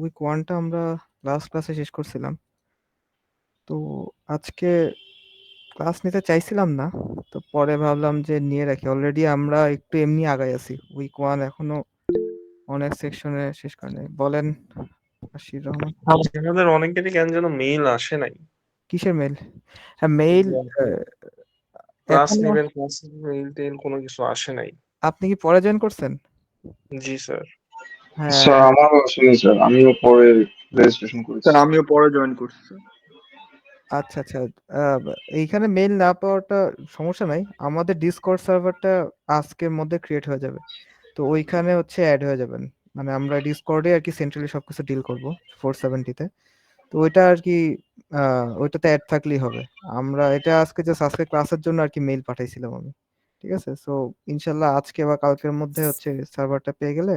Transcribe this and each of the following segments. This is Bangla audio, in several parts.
উইক 1 টা আমরা লাস্ট ক্লাসে শেষ করছিলাম। তো আজকে ক্লাস নিতে চাইছিলাম না। তো পরে ভাবলাম যে নিয়ে রাখি। অলরেডি আমরা একটু এমনি আগাই আছি। উইক 1 এখনো অনেক সেকশনে শেষ করে নাই। বলেন আশির রহমান। আমাদের অনেকেরই কেন যেন মেইল আসে নাই। কিসের মেইল? হ্যাঁ, মেইল ক্লাস এখনো। নেবেন, ক্লাস মেইল টেইল কোনো কিছু আসে নাই। আপনি কি পরে জয়েন করছেন? জি স্যার। হ্যাঁ, স্যার আমারও আসেনি স্যার, আমিও পরে রেজিস্ট্রেশন করেছি। স্যার আমিও পরে জয়েন করছি স্যার। আচ্ছা, আচ্ছা। এইখানে মেইল না পাওয়াটা সমস্যা নাই। আমাদের ডিসকর্ড সার্ভারটা আজকের মধ্যে ক্রিয়েট হয়ে যাবে। তো ওইখানে হচ্ছে এড হয়ে যাবেন। মানে আমরা ডিসকর্ডে আর কি সেন্ট্রালি সবকিছু ডিল করব 470 তে। তো ওইটা আর কি ওইটাতে এড থাকলেই হবে। আমরা এটা আজকে জাস্ট আজকে ক্লাসের জন্য আর কি মেইল পাঠাইছিলাম আমি। ঠিক আছে? সো ইনশাআল্লাহ আজকে বা কালকের মধ্যে হচ্ছে সার্ভারটা পেয়ে গেলে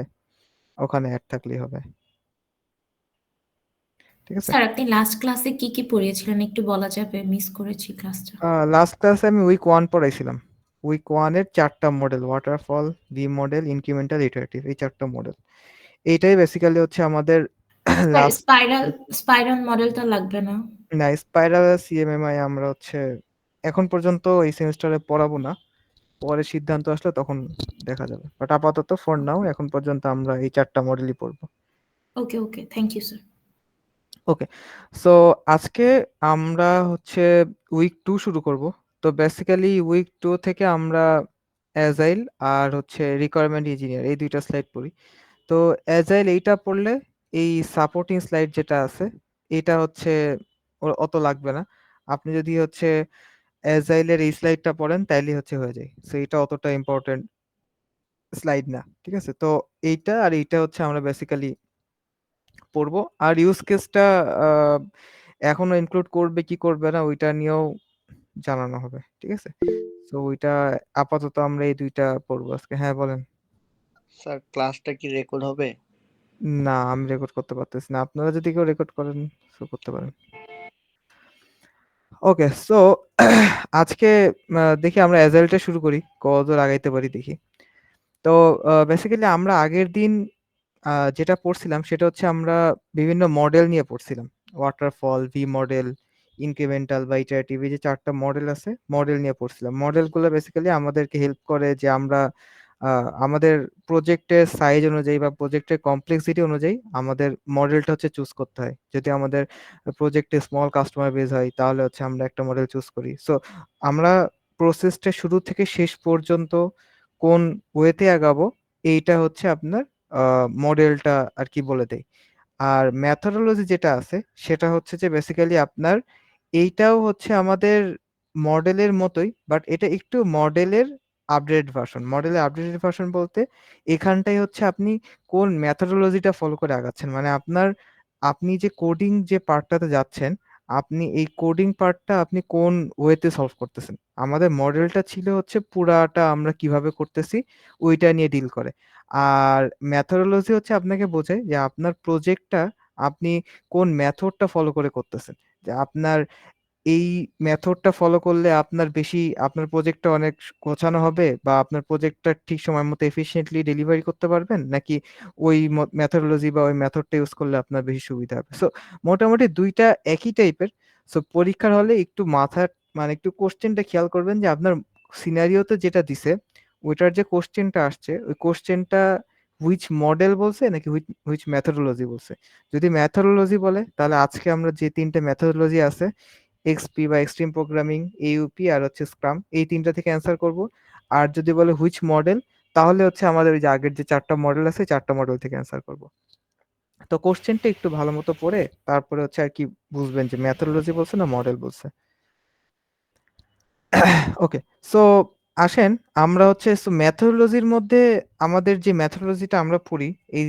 ওখানে এড থাকলেই হবে। ঠিক আছে? স্যার আপনি লাস্ট ক্লাসে কি কি পড়িয়েছিলেন একটু বলা যাবে? মিস করেছি ক্লাসটা। লাস্ট ক্লাসে আমি উইক 1 পড়াইছিলাম। উইক 1 এর 4 টা model, waterfall, V model, incremental, iterative, এই 4 টা মডেল। এইটাই বেসিক্যালি হচ্ছে আমাদের স্যার লাস্ট। স্পাইরাল মডেলটা লাগবে না? না, স্পাইরাল সিএমএমআই আমরা হচ্ছে এখন পর্যন্ত এই সেমিস্টারে পড়াবো না। পরে সিদ্ধান্ত আসলে তখন দেখা যাবে। বাট আপাতত ফর নাও এখন পর্যন্ত আমরা এই 4 টা মডেলই পড়বো। Okay okay, thank you sir. Okay. So আজকে আমরা হচ্ছে উইক 2 শুরু করব। তো বেসিক্যালি উইক 2 থেকে আমরা অ্যাজাইল আর হচ্ছে রিকোয়ারমেন্ট ইঞ্জিনিয়ার এই দুইটা স্লাইড পড়ি। তো অ্যাজাইল এইটা পড়লে এই সাপোর্টিং স্লাইড যেটা আছে এটা হচ্ছে অত লাগবে না। আপনি যদি হচ্ছে অ্যাজাইলের এই স্লাইডটা পড়েন তাইলেই হচ্ছে হয়ে যায়। সো এটা অতটা ইম্পর্টেন্ট স্লাইড না। ঠিক আছে? তো এইটা আর এইটা হচ্ছে আমরা বেসিক্যালি পড়বো। আর ইউজ কেসটা এখনো ইনক্লুড করবে কি করবে না ওইটা নিয়েও জানানো হবে। ঠিক আছে? তো ওইটা আপাতত আমরা এই দুইটা পড়বো আজকে। হ্যাঁ, বলেন। স্যার ক্লাসটা কি রেকর্ড হবে? না, আমি রেকর্ড করতে পারতেছি না। আপনারা যদি কেউ রেকর্ড করেন তো করতে পারেন। ওকে। সো আজকে দেখি আমরা অ্যাজাইলটা শুরু করি। কতদূর আগাইতে পারি দেখি। তো বেসিক্যালি আমরা আগের দিন যেটা পড়ছিলাম সেটা হচ্ছে আমরা বিভিন্ন মডেল নিয়ে পড়ছিলাম। ওয়াটারফল, ভি মডেল, ইনক্রিমেন্টাল বা ইটারেটিভ, এই যে 4 টা মডেল আছে, মডেল নিয়ে পড়ছিলাম। মডেলগুলো বেসিক্যালি আমাদেরকে হেল্প করে যে আমরা আমাদের প্রজেক্টের সাইজ অনুযায়ী বা প্রজেক্টের কমপ্লেক্সিটি অনুযায়ী আমাদের মডেলটা হচ্ছে চুজ করতে হয়। যদি আমাদের প্রজেক্টে স্মল কাস্টমার বেস হয় তাহলে হচ্ছে আমরা একটা মডেল চুজ করি। সো আমরা প্রসেসটা শুরু থেকে শেষ পর্যন্ত কোন ওয়েতে আগাবো এইটা হচ্ছে আপনার মডেলটা আর কি বলে দেয়। আর মেথোডোলজি যেটা আছে সেটা হচ্ছে যে বেসিক্যালি আপনার এইটাও হচ্ছে আমাদের মডেলের মতোই, বাট এটা একটু মডেলের আপডেটেড ভার্সন। মডেলের আপডেটেড ভার্সন বলতে এখানটাই হচ্ছে আপনি কোন মেথোডোলজিটা ফলো করে আগাচ্ছেন। মানে আপনি যে কোডিং যে পার্টটাতে যাচ্ছেন, আপনি এই কোডিং পার্টটা আপনি কোন ওয়েতে সলভ করতেছেন। আমাদের মডেলটা ছিল হচ্ছে পুরাটা আমরা কিভাবে করতেছি ওইটা নিয়ে ডিল করে। আর মেথোডোলজি হচ্ছে আপনাকে বোঝায় যে আপনার প্রজেক্টটা আপনি কোন মেথডটা ফলো করে করতেছেন। যে আপনার এই মেথডটা ফলো করলে আপনার বেশি আপনার প্রজেক্টটা অনেক গোছানো হবে বা আপনার প্রজেক্টটা ঠিক সময় মতো এফিশিয়েন্টলি ডেলিভারি করতে পারবেন, নাকি ওই মেথোডোলজি বা ওই মেথডটা ইউজ করলে আপনার বেশি সুবিধা হবে। সো মোটামুটি দুইটা একই টাইপের। সো পরীক্ষার হলে একটু মাথার মানে একটু কোশ্চেনটা খেয়াল করবেন যে আপনার সিনারিওতে যেটা দিছে ওইটার যে কোশ্চেনটা আসছে ওই কোশ্চেনটা হুইচ মডেল বলছে নাকি হুইচ মেথোডোলজি বলছে। যদি মেথোডোলজি বলে তাহলে আজকে আমরা যে 3টে মেথোডোলজি আছে এক্সপি বা এক্সট্রিম প্রোগ্রামিং, এইউপি আর হচ্ছে স্ক্রাম, এই 3টা থেকে অ্যান্সার করব। আর যদি বলে হুইচ মডেল তাহলে হচ্ছে আমাদের ওই যে আগের যে 4টা মডেল আছে 4টা মডেল থেকে অ্যান্সার করব। তো কোশ্চেনটা একটু ভালো মতো পড়ে তারপরে হচ্ছে আর কি বুঝবেন যে মেথোডোলজি বলছে না মডেল বলছে। ওকে। সো আসেন আমরা হচ্ছে মেথোডোলজির মধ্যে আমাদের যে মেথোডোলজিটা আমরা পড়ি এই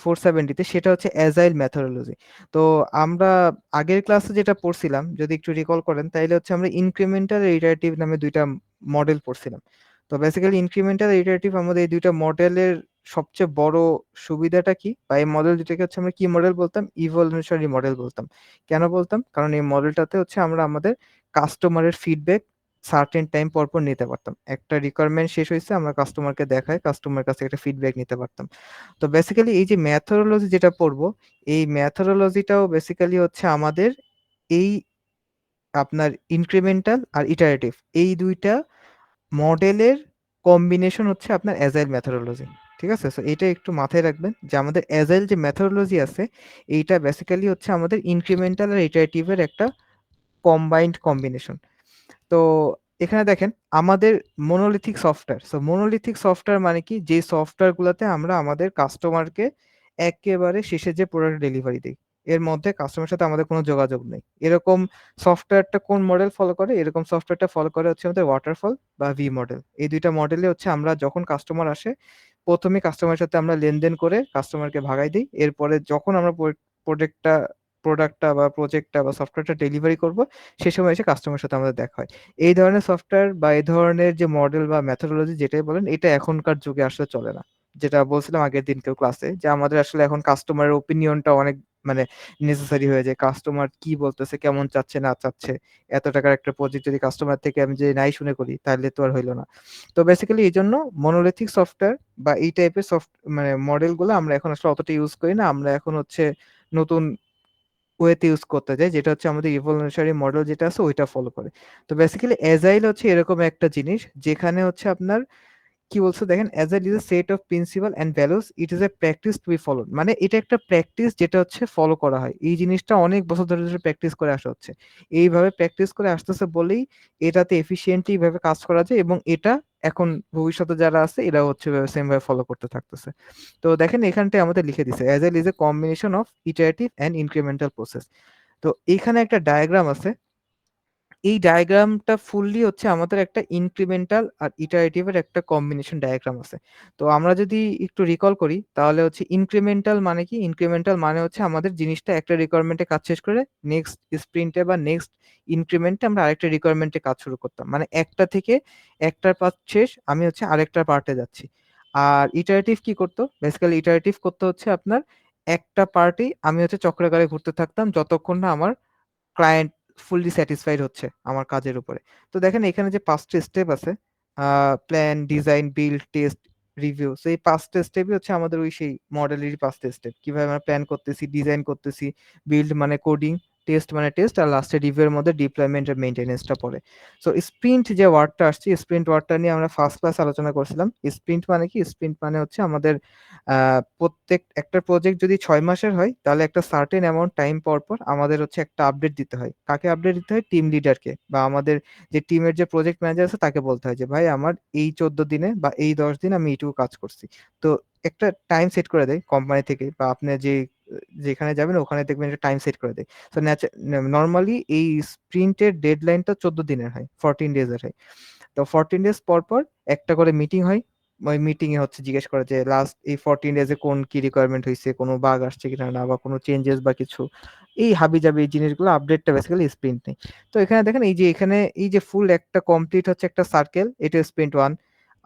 470 তে সেটা হচ্ছে অ্যাজাইল মেথোডোলজি। তো আমরা আগের ক্লাসে যেটা পড়ছিলাম যদি একটু রিকল করেন তাইলে হচ্ছে আমরা ইনক্রিমেন্টাল আর ইটারেটিভ নামে দুইটা মডেল পড়ছিলাম। তো বেসিক্যালি ইনক্রিমেন্টাল আর ইটারেটিভ আমাদের এই দুইটা মডেলের সবচেয়ে বড় সুবিধাটা কি বা এই মডেল দুটাকে হচ্ছে আমরা কি মডেল বলতাম? ইভলিউশনারি মডেল বলতাম। কেন বলতাম? কারণ এই মডেলটাতে হচ্ছে আমরা আমাদের কাস্টমারের ফিডব্যাক সার্টেন টাইম পর নিতে পারতাম। একটা রিকোয়ারমেন্ট শেষ হইছে, আমরা কাস্টমারকে দেখায় কাস্টমারের কাছ থেকে একটা ফিডব্যাক নিতে পারতাম। তো বেসিক্যালি এই যে মেথোডোলজি যেটা পড়বো, এই মেথোডোলজিটাও বেসিক্যালি হচ্ছে আমাদের এই আপনার ইনক্রিমেন্টাল আর ইটারেটিভ এই ২ টা মডেলের কম্বিনেশন হচ্ছে আপনার এজাইল মেথোডোলজি। ঠিক আছে? সো এটা একটু মাথায় রাখবেন যে আমাদের এজাইল যে মেথোডোলজি আছে, এইটা বেসিক্যালি হচ্ছে আমাদের ইনক্রিমেন্টাল আর ইটারেটিভ এর একটা কম্বাইন্ড কম্বিনেশন। তো এখানে দেখেন আমাদের monolithic software. So monolithic software মানে কি? যে সফটওয়্যার গুলাতে আমরা আমাদের কাস্টমারকে এক্কেবারে শেষে যে প্রোডাক্ট ডেলিভারি দেই। এর মধ্যে কাস্টমারের সাথে আমাদের কোনো যোগাযোগ নেই। এরকম সফটওয়্যারটা কোন মডেল ফলো করে? এরকম সফটওয়্যারটা ফলো করে হচ্ছে আমাদের ওয়াটারফল বা ভি মডেল। এই ২ টা মডেলে হচ্ছে আমরা যখন কাস্টমার আসে, ১ম এ কাস্টমারের সাথে আমরা লেনদেন করে কাস্টমারকে ভাগাই দেই। এরপরে যখন আমরা প্রোডাক্টটা প্রোডাক্টটা বা প্রজেক্টটা বা সফটওয়্যারটা ডেলিভারি করব, সে সময় এসে কাস্টমারের সাথে আমাদের দেখা হয়। এই ধরনের সফটওয়্যার বা এই ধরনের যে মডেল বা মেথোডোলজি যেটাই বলেন, এটা এখনকার যুগে আসলে চলে না। যেটা বলছিলাম আগের দিনকেও ক্লাসে যে আমাদের আসলে এখন কাস্টমারের ওপিনিয়নটা অনেক মানে নেসেসারি হয়ে যায়। কাস্টমার কি বলতেছে, কেমন চাচ্ছে না চাচ্ছে। এত টাকার একটা প্রজেক্ট যদি কাস্টমার থেকে আমি যদি নাই শুনে করি তাহলে তো আর হইল না। তো বেসিক্যালি এইজন্য মনোলিথিক সফটওয়্যার বা এই টাইপের মানে মডেলগুলো আমরা এখন আসলে অতটা ইউজ করি না। আমরা এখন হচ্ছে নতুন ওয়েতে ইউজ করতে যাই, যেটা হচ্ছে আমাদের ইভোলিউশনারি মডেল যেটা আছে ওইটা ফলো করে। তো বেসিক্যালি এজাইল হচ্ছে এরকম একটা জিনিস যেখানে হচ্ছে আপনার কি বলছে দেখেন, agile is a set of principle and values, it is a practice to be followed. মানে এটা একটা প্র্যাকটিস যেটা হচ্ছে ফলো করা হয়। এই জিনিসটা অনেক বছর ধরে প্র্যাকটিস করে আসা হচ্ছে। এইভাবে প্র্যাকটিস করে আসতেছে বলেই এটাতে এফিশিয়েন্টলি ভাবে কাজ করা যায়, এবং এটা এখন ভবিষ্যতে যারা আছে এরা হচ্ছে সেম ভাবে ফলো করতে থাকতেছে। তো দেখেন এখানটায় আমাদের লিখে দিছে agile is a combination of iterative and incremental process. তো এইখানে একটা ডায়াগ্রাম আছে। এই ডায়াগ্রামটা ফুললি হচ্ছে আমাদের একটা ইনক্রিমেন্টাল আর ইটারেটিভ এর একটা কম্বিনেশন ডায়াগ্রাম আছে। তো আমরা যদি একটু রিকল করি তাহলে হচ্ছে ইনক্রিমেন্টাল মানে কি? ইনক্রিমেন্টাল মানে হচ্ছে আমাদের জিনিসটা একটা রিকোয়ারমেন্টে কাজ শেষ করে নেক্সট স্প্রিন্টে বা নেক্সট ইনক্রিমেন্টে আমরা আরেকটা রিকোয়ারমেন্টে কাজ শুরু করতাম। মানে একটা থেকে একটার পার্ট শেষ, আমি হচ্ছে আরেকটার পার্টে যাচ্ছি। আর ইটারেটিভ কি করতো? বেসিক্যালি ইটারেটিভ করতে হচ্ছে আপনার একটা পার্টেই আমি হচ্ছে চক্রাকারে ঘুরতে থাকতাম যতক্ষণ না আমার ক্লায়েন্ট ফুললি স্যাটিসফাইড হচ্ছে আমার কাজের উপরে। তো দেখেন এখানে যে ৫ টা স্টেপ আছে, plan, design, build, test, review. So এই ৫ টা স্টেপই হচ্ছে আমাদের ওই সেই মডেলেরই ৫ টা স্টেপ। কিভাবে আমরা প্ল্যান করতেছি, ডিজাইন করতেছি, বিল্ড মানে কোডিং, টেস্ট মানে টেস্ট, আর লাস্টে রিভিউ এর মধ্যে ডিপ্লয়মেন্ট আর মেইনটেন্যান্সটা পড়ে। সো স্প্রিন্ট যে ওয়ার্ডটা আসছে, স্প্রিন্ট ওয়ার্ডটা নিয়ে আমরা ফার্স্ট ক্লাস আলোচনা করছিলাম। স্প্রিন্ট মানে কি? স্প্রিন্ট মানে হচ্ছে আমাদের প্রত্যেক একটা প্রজেক্ট যদি ৬ মাসের হয় তাহলে একটা সার্টেন অ্যামাউন্ট টাইম পর আমাদের হচ্ছে একটা আপডেট দিতে হয়। কাকে আপডেট দিতে হয়? টিম লিডারকে, বা আমাদের যে টিমের যে প্রজেক্ট ম্যানেজার আছে তাকে বলতে হয় যে, "ভাই আমার এই ১৪ দিনে বা এই ১০ দিনে আমি এইটুকু কাজ করছি।" তো একটা টাইম সেট করে দেয় কোম্পানি থেকে, বা আপনি যেখানে যাবেন ওখানে দেখবেন একটা টাইম সেট করে দেয়। সো নরমালি এই স্প্রিন্টের ডেডলাইনটা ১৪ দিনের হয়, 14 ডেজ এর হয়। তো 14 ডেজ পর একটা করে মিটিং হয়। ওই মিটিং এ হচ্ছে জিজ্ঞেস করে যে লাস্ট এই 14 ডেজ এ কোন কি রিকোয়ারমেন্ট হইছে, কোন বাগ আসছে কিনা না, বা কোন চেঞ্জেস বা কিছু। এই হাবিজাবি এই জিনিসগুলো আপডেটটা বেসিক্যালি স্প্রিন্ট নেই। তো এখানে দেখেন এই যে এখানে এই যে ফুল একটা কমপ্লিট হচ্ছে একটা সার্কেল, এটা স্প্রিন্ট 1।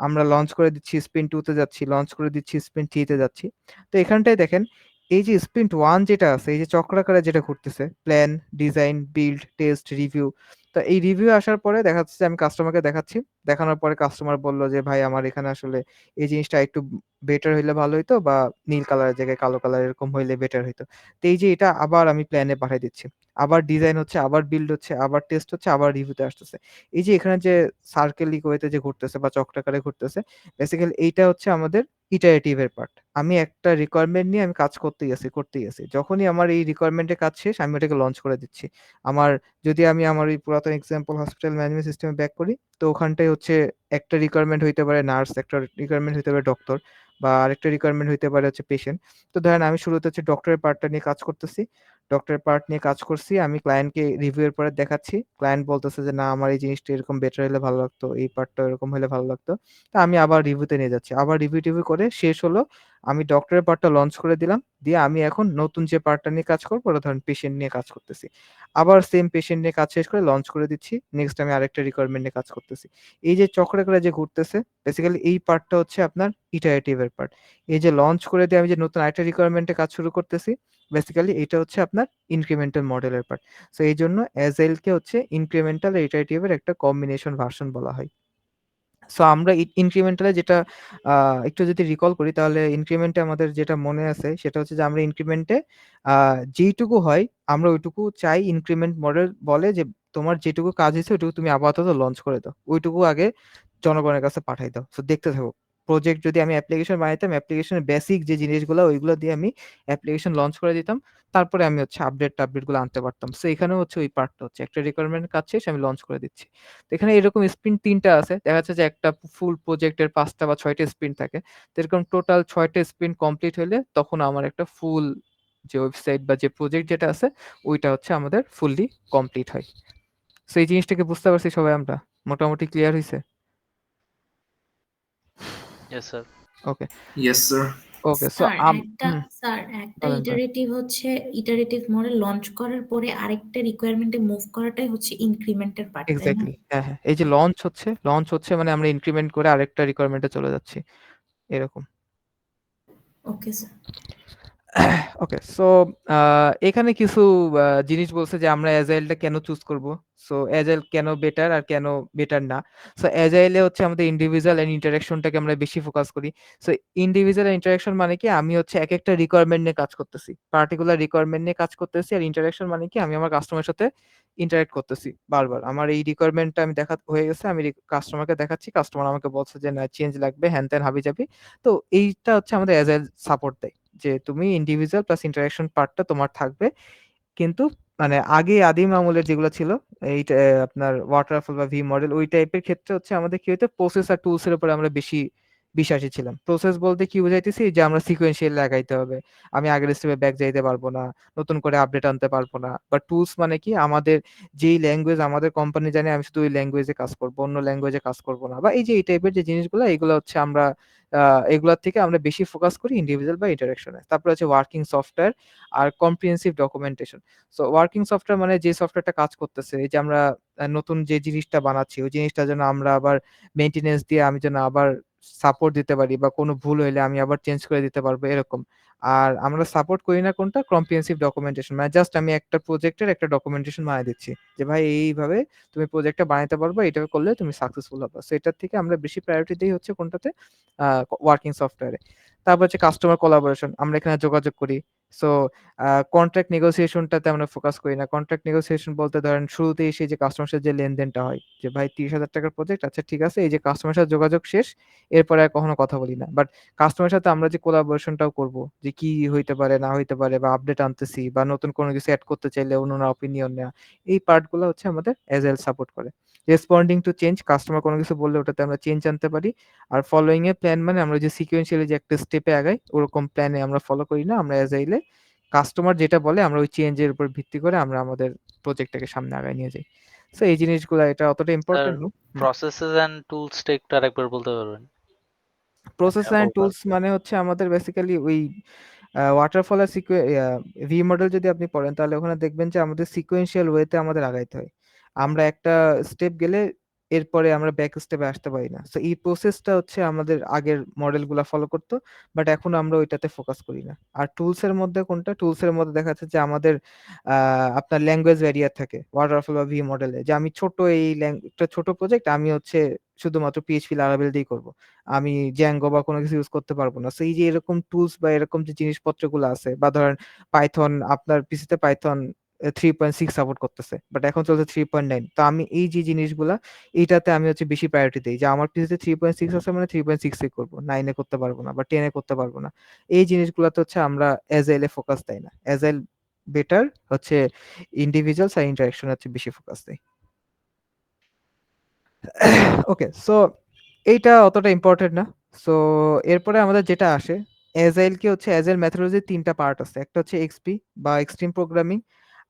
আমরা লঞ্চ করে দিচ্ছি, স্প্রিন্ট 2 তে যাচ্ছি, লঞ্চ করে দিচ্ছি, স্প্রিন্ট 3 তে যাচ্ছি। তো এখানটায় দেখেন এই যে স্প্রিন্ট 1 যেটা আছে, এই যে চক্রাকারে যেটা ঘুরতেছে, plan, design, build, test, review. তো এই রিভিউ আসার পরে দেখা যাচ্ছে যে আমি কাস্টমারকে দেখাচ্ছি। দেখানোর পরে কাস্টমার বলল যে, "ভাই আমার এখানে আসলে এই জিনিসটা একটু বেটার হইলে ভালো হইতো, বা নীল কালারের জায়গায় কালো কালার এরকম হইলে বেটার হইতো।" তো এই যে এটা আবার আমি প্ল্যানে পাঠায় দিচ্ছি। আবার ডিজাইন হচ্ছে, আবার বিল্ড হচ্ছে, আবার টেস্ট হচ্ছে, আবার রিভিউতে আসতেছে। এই যে এখানে যে সার্কেলিক ওয়েতে যে ঘুরতেছে বা চক্রাকারে ঘুরতেছে, বেসিক্যালি এইটা হচ্ছে আমাদের ইটারেটিভ এর পার্ট। আমি একটা রিকোয়ারমেন্ট নিয়ে আমি কাজ করতেই আছি, করতেই আছি। যখনই আমার এই রিকোয়ারমেন্টের কাজ শেষ আমি ওটাকে লঞ্চ করে দিচ্ছি। আমার যদি আমি আমার ওই পুরাতন এক্সাম্পল হসপিটাল ম্যানেজমেন্ট সিস্টেমে ব্যাক করি, তো ওখানটায় হচ্ছে একটা রিকোয়ারমেন্ট হইতে পারে নার্স, একটা রিকোয়ারমেন্ট হইতে পারে ডক্টর, বা আরেকটা রিকোয়ারমেন্ট হইতে পারে হচ্ছে পেশেন্ট। তো ধরেন আমি শুরুতে হচ্ছে ডক্টরের পার্টটা নিয়ে কাজ করতেছি। ডক্টরের পার্ট নিয়ে কাজ করছি। আমি ক্লায়েন্টকে রিভিউ এর পরে দেখাচ্ছি। ক্লায়েন্ট বলতেছে যে, "না আমার এই জিনিসটা এরকম বেটার হলে ভালো লাগতো। এই পার্টটা এরকম হলে ভালো লাগতো।" তো আমি আবার রিভিউতে নিয়ে যাচ্ছি। আবার রিভিউ-টিভিউ করে শেষ হলো। আমি ডক্টরের পার্টটা লঞ্চ করে দিলাম। দিয়ে আমি এখন নতুন যে পার্টটা নিয়ে কাজ করব ওটা ধরেন পেশেন্ট নিয়ে কাজ করতেছি। আবার সেম পেশেন্ট নিয়ে কাজ শেষ করে লঞ্চ করে দিচ্ছি। নেক্সট আমি আরেকটা রিকোয়ারমেন্ট নিয়ে কাজ করতেছি। এই যে চক্রে যে ঘুরতেছে, বেসিক্যালি এই পার্টটা হচ্ছে আপনার ইটারেটিভ এর পার্ট। এই যে লঞ্চ করে দিয়ে আমি যে নতুন আরেকটা রিকোয়ারমেন্ট এ কাজ শুরু করতেছি, বেসিক্যালি এটা হচ্ছে আপনার ইনক্রিমেন্টাল মডেলের পার্ট। সো এইজন্য এজাইলকে হচ্ছে ইনক্রিমেন্টাল আর ইটারেটিভের একটা কম্বিনেশন ভার্সন বলা হয়। সো আমরা ইনক্রিমেন্টালে যেটা একটু যদি রিকল করি তাহলে ইনক্রিমেন্টে আমাদের যেটা মনে আছে সেটা হচ্ছে যে আমরা ইনক্রিমেন্টে যেইটুকু হয় আমরা ওইটুকু চাই। ইনক্রিমেন্ট মডেল বলে যে তোমার যেটুকু কাজ হয়েছে ওইটুকু তুমি আপাতত লঞ্চ করে দাও। ওইটুকু আগে জনগণের কাছে পাঠাই দাও। সো দেখতে থাকো। প্রজেক্ট যদি আমি অ্যাপ্লিকেশন বানাইতাম, অ্যাপ্লিকেশনের বেসিক যে জিনিসগুলো ওইগুলো দিয়ে আমি অ্যাপ্লিকেশন লঞ্চ করে দিতাম। তারপরে আমি হচ্ছে আপডেট-টাপডেটগুলো আনতে পারতাম। সো এখানেও হচ্ছে ওই পার্টটা হচ্ছে একটা রিকোয়ারমেন্টের কাজ শেষ আমি লঞ্চ করে দিচ্ছি। তো এখানে এরকম স্প্রিন্ট ৩ টা আছে। দেখা যাচ্ছে যে একটা ফুল প্রজেক্টের ৫ টা বা ৬ টা স্প্রিন্ট থাকে। তো এরকম টোটাল ৬ টা স্প্রিন্ট কমপ্লিট হইলে তখন আমার একটা ফুল যে ওয়েবসাইট বা যে প্রজেক্ট যেটা আছে ওইটা হচ্ছে আমাদের ফুললি কমপ্লিট হয়। সো এই জিনিসটাকে বুঝতে পারছি সবাই আমরা? মোটামুটি ক্লিয়ার হইছে? Yes sir. Okay, yes sir. Okay. So sir একটা বলেন, বলেন। ইটারেটিভ মডেল লঞ্চ করার পরে আরেকটা রিকোয়ারমেন্টে মুভ করাটাই হচ্ছে ইনক্রিমেন্টের পার্ট, তাই না? এক্সাক্টলি। হ্যাঁ, হ্যাঁ। এই যে লঞ্চ হচ্ছে মানে আমরা ইনক্রিমেন্ট করে আরেকটা রিকোয়ারমেন্টে চলে যাচ্ছি। এরকম। Okay sir. ওকে। সো এখানে কিছু জিনিস বলছে যে আমরা এজাইলটা কেন চুজ করব। সো এজাইল কেন বেটার আর কেন বেটার না। সো এজাইলে হচ্ছে আমাদের ইন্ডিভিজুয়াল এন্ড ইন্টারেকশনটাকে আমরা বেশি ফোকাস করি। সো ইন্ডিভিজুয়াল ইন্টারেকশন মানে কি আমি হচ্ছে একেকটা রিকোয়ারমেন্ট নিয়ে কাজ করতেছি। পার্টিকুলার রিকোয়ারমেন্ট নিয়ে কাজ করতেছি। আর ইন্টারেকশন মানে কি আমি আমার কাস্টমারের সাথে ইন্টারেক্ট করতেছি বারবার। আমার এই রিকোয়ারমেন্টটা আমি হয়ে গেছে। আমি কাস্টমারকে দেখাচ্ছি। কাস্টমার আমাকে বলছে যে না চেঞ্জ লাগবে হ্যান-ত্যান হাবি-জাবি। তো এইটা হচ্ছে আমাদের এজাইল সাপোর্ট দেয়। যে তুমি ইন্ডিভিজুয়াল প্লাস ইন্টারেকশন পার্টটা তোমার থাকবে। কিন্তু মানে আগে আদিম আমলের যেগুলো ছিল এইটা আপনার ওয়াটারফল বা ভি মডেল ওই টাইপের ক্ষেত্রে হচ্ছে আমাদের কি হইতো প্রসেস আর টুলস এর উপরে আমরা বেশি বিশ্বাসী ছিলাম। প্রসেস বলতে কি বুঝাইতেছি যে আমরা সিকোয়েন্সিয়াল লাগাইতে হবে। আমি আগের স্টেপে ব্যাক যাইতে পারবো না। নতুন করে আপডেট আনতে পারবো না। বা টুলস মানে কি আমাদের যেই ল্যাঙ্গুয়েজ আমাদের কোম্পানি জানে আমি শুধু ওই ল্যাঙ্গুয়েজে কাজ করব। অন্য ল্যাঙ্গুয়েজে কাজ করব না। বা এই যে এই টাইপের যে জিনিসগুলো এগুলো হচ্ছে আমরা এগুলার থেকে আমরা বেশি ফোকাস করি ইন্ডিভিজুয়াল বা ইন্টারেকশনে। তারপরে হচ্ছে ওয়ার্কিং সফটওয়্যার আর comprehensive documentation. So working software মানে যে সফটওয়্যারটা কাজ করতেছে এই যে আমরা নতুন যে জিনিসটা বানাচ্ছি ওই জিনিসটা যেন আমরা আবার মেইনটেন্যান্স দিয়ে আমি যেন আবার সাপোর্ট দিতে পারি বা কোনো ভুল হইলে আমি আবার চেঞ্জ করে দিতে পারবো এরকম। আর আমরা সাপোর্ট করি না কোনটা কম্প্রিহেন্সিভ ডকুমেন্টেশন মানে জাস্ট আমি একটা প্রজেক্টের একটা ডকুমেন্টেশন বানায় দিচ্ছি যে ভাই এইভাবে তুমি প্রজেক্টটা বানাইতে পারবা এটা করলে তুমি সাকসেসফুল হবে। সো এটার থেকে আমরা বেশি প্রায়োরিটি দেই হচ্ছে কোনটাতে ওয়ার্কিং সফটওয়্যারে। তারপর হচ্ছে কাস্টমার কোলাবোরেশন আমরা এখানে যোগাযোগ করি। সো কন্ট্রাক্ট নেগোসিয়েশনটাতে আমরা ফোকাস করি না। কন্ট্রাক্ট নেগোসিয়েশন বলতে ধরেন শুরুতেই এসে যে কাস্টমারের সাথে যে লেনদেনটা হয় যে ভাই ৳৩০,০০০ র প্রজেক্ট আচ্ছা ঠিক আছে এই যে কাস্টমারের সাথে যোগাযোগ শেষ এরপরে আর কখনো কথা বলি না। বাট কাস্টমারের সাথে আমরা যে কোলাবোরেশনটাও করব যে কি হইতে পারে না হইতে পারে বা আপডেট আনতেছি বা নতুন কোনো কিছু এড করতে চাইলে অন্যরা অপিনিয়ন নেওয়া। এই পার্টগুলো হচ্ছে আমাদের এজাইল সাপোর্ট করে। রেসপন্ডিং টু চেঞ্জ কাস্টমার কোনো কিছু বললে ওটাতে আমরা চেঞ্জ আনতে পারি। আর ফলোইং এ প্ল্যান মানে আমরা যে সিকোয়েন্সিয়ালি যে একটা স্টেপে আগাই ওরকম প্ল্যানে আমরা ফলো করি না। আমরা এজাইলে কাস্টমার যেটা বলে আমরা ওই চেঞ্জ এর উপর ভিত্তি করে আমরা আমাদের প্রজেক্টটাকে সামনে আগায় নিয়ে যাই। সো এই জিনিসগুলা এটা অতটা স্যার ইম্পোর্টেন্ট না। প্রসেসেস এন্ড টুলসটা একটু আরেকবার বলতে পারবেন? প্রসেস মানে অ্যান্ড ওভার টুলস মানে হচ্ছে আমাদের বেসিক্যালি ওই ওয়াটারফল আর ভি মডেল যদি আপনি পড়েন তাহলে ওখানে দেখবেন যে আমাদের সিকোয়েন্সিয়াল ওয়েতে আমাদের আগাইতে হয়। আমরা একটা স্টেপ গেলে এরপরে আমরা ব্যাক স্টেপে আসতে পারি না। সো এই প্রসেসটা হচ্ছে আমাদের আগের মডেলগুলা ফলো করতো। বাট এখন আমরা ওইটাতে ফোকাস করি না। আর টুলস এর মধ্যে কোনটা? টুলস এর মধ্যে দেখা যাচ্ছে যে আমাদের আপনার ল্যাঙ্গুয়েজ ভ্যারিয়ার থাকে ওয়াটারফল বা ভি মডেলে। যে আমি ছোট একটা ছোট প্রজেক্ট আমি হচ্ছে শুধুমাত্র PHP Laravel দিয়েই করব। আমি Django বা কোনো কিছু ইউজ করতে পারবো না। সো এই যে এরকম টুলস বা এরকম যে জিনিসপত্রগুলো আছে বা ধরেন Python আপনার পিসিতে Python 3.6 সাপোর্ট করতেছে। বাট এখন চলছে 3.9 তো আমি এই যে জিনিসগুলা এইটাতে আমি হচ্ছে বেশি প্রায়োরিটি দেই। যে আমার পিসিতে 3.6 আছে মানে 3.6 এ করব। 9 এ করতে পারবো না বা 10 এ করতে পারবো না। এই জিনিসগুলাতে হচ্ছে আমরা এজাইল এ ফোকাস দেই না। এজাইল বেটার হচ্ছে ইন্ডিভিজুয়ালস আর ইন্টারেকশন হচ্ছে বেশি ফোকাস দেই। ওকে সো এইটা অতটা ইম্পোর্টেন্ট না। সো এরপরে আমাদের যেটা আসে এজাইলকে হচ্ছে এজাইল মেথোডলজির ৩ টা পার্ট আছে। একটা হচ্ছে এক্সপি বা এক্সট্রিম প্রোগ্রামিং,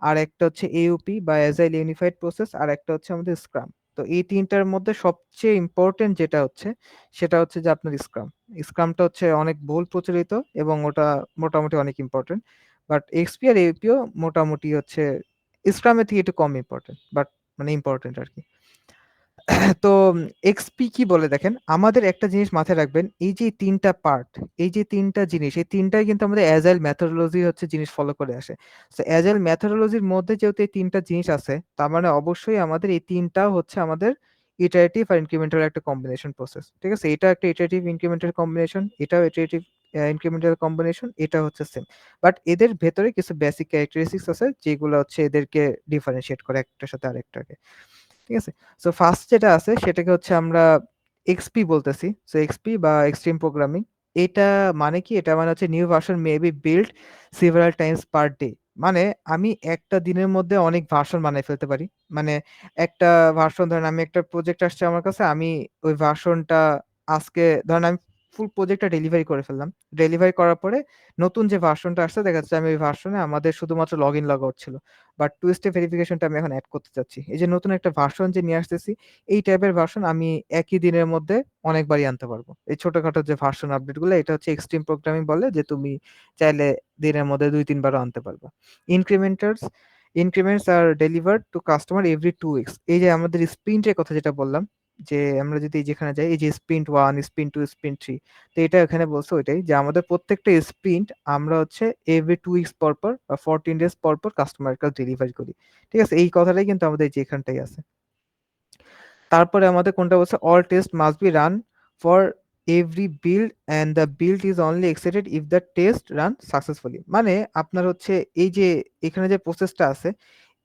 আর একটা হচ্ছে এউপি বা এজাইল ইউনিফাইড প্রসেস, আর একটা হচ্ছে আমাদের স্ক্রাম। তো এই ৩ টার মধ্যে সবচেয়ে ইম্পোর্টেন্ট যেটা হচ্ছে সেটা হচ্ছে যে আপনার স্ক্রাম। স্ক্রামটা হচ্ছে অনেক বহুল প্রচলিত এবং ওটা মোটামুটি অনেক ইম্পোর্টেন্ট। বাট এক্সপি আর এউপিও মোটামুটি হচ্ছে স্ক্রামের থেকে একটু কম ইম্পোর্টেন্ট বাট মানে ইম্পোর্টেন্ট আরকি। তো এক্সপি কি বলে দেখেন, আমাদের একটা জিনিস মাথায় রাখবেন, এই যে ৩ টা পার্ট, এই যে ৩ টা জিনিস, এই ৩ টাই কিন্তু আমাদের এজাইল মেথোডোলজি হচ্ছে জিনিস ফলো করে আসে। সো এজাইল মেথোডোলজির মধ্যে যেহেতু এই ৩ টা জিনিস আছে, তার মানে অবশ্যই আমাদের এই ৩ টাও হচ্ছে আমাদের ইটারেটিভ আর ইনক্রিমেন্টাল একটা কম্বিনেশন প্রসেস। ঠিক আছে? এটা একটা ইটারেটিভ ইনক্রিমেন্টাল কম্বিনেশন, এটাও ইটারেটিভ ইনক্রিমেন্টাল কম্বিনেশন, এটা হচ্ছে সেম। বাট এদের ভেতরে কিছু বেসিক ক্যারেক্টারিস্টিক্স আছে যেগুলো হচ্ছে এদেরকে ডিফারেনশিয়েট করে একটার সাথে আরেকটাকে। ঠিক আছে? সো ফার্স্ট যেটা আছে সেটাকে হচ্ছে আমরা এক্সপি বলতেছি। সো এক্সপি বা এক্সট্রিম প্রোগ্রামিং। এটা মানে কি? এটা মানে হচ্ছে new version may be build several times per day। মানে আমি একটা দিনের মধ্যে অনেক ভার্সন বানায় ফেলতে পারি। মানে একটা ভার্সন, ধরেন আমি একটা প্রজেক্ট আসছে আমার কাছে, আমি ওই ভার্সনটা আজকে ধরেন আমি ফুল প্রজেক্টটা ডেলিভারি করে ফেললাম। ডেলিভারি করার পরে নতুন যে ভার্সনটা আসছে দেখা যাচ্ছে আমি ওই ভার্সনে আমাদের শুধুমাত্র লগইন লগ আউট ছিল। বাট 2 স্টেপ ভেরিফিকেশনটা আমি এখন এড করতে চাচ্ছি। এই যে নতুন একটা ভার্সন যে নিয়ে আসতেছি, এই টাইপের ভার্সন আমি একই দিনের মধ্যে অনেকবারই আনতে পারবো। এই ছোটখাটো যে ভার্সন আপডেট গুলো, এটা হচ্ছে এক্সট্রিম প্রোগ্রামিং বলে, যে তুমি চাইলে দিনের মধ্যে ২-৩ বারও আনতে পারবা। ইনক্রিমেন্টার্স ইনক্রিমেন্টস আর delivered to customer every 2 weeks. এই যে আমাদের স্প্রিন্টের কথা যেটা বললাম, যে আমরা যদি যেখানে যাই, এই যে স্প্রিন্ট 1, স্প্রিন্ট 2, স্প্রিন্ট 3, তো এটা এখানে বলছে ওইটাই, যে আমাদের প্রত্যেকটা স্প্রিন্ট আমরা হচ্ছে এভরি 2 উইকস পর, পর বা 14 ডেজ পর কাস্টমারের কাছে ডেলিভারি করি। ঠিক আছে? এই কথাটাই কিন্তু আমাদের এই যে এখানটাই আছে। তারপরে আমাদের কোনটা বলছে, all test must be run for every build and the build is only exited if the test run successfully. মানে আপনার হচ্ছে এই যে এখানে যে প্রসেসটা আছে,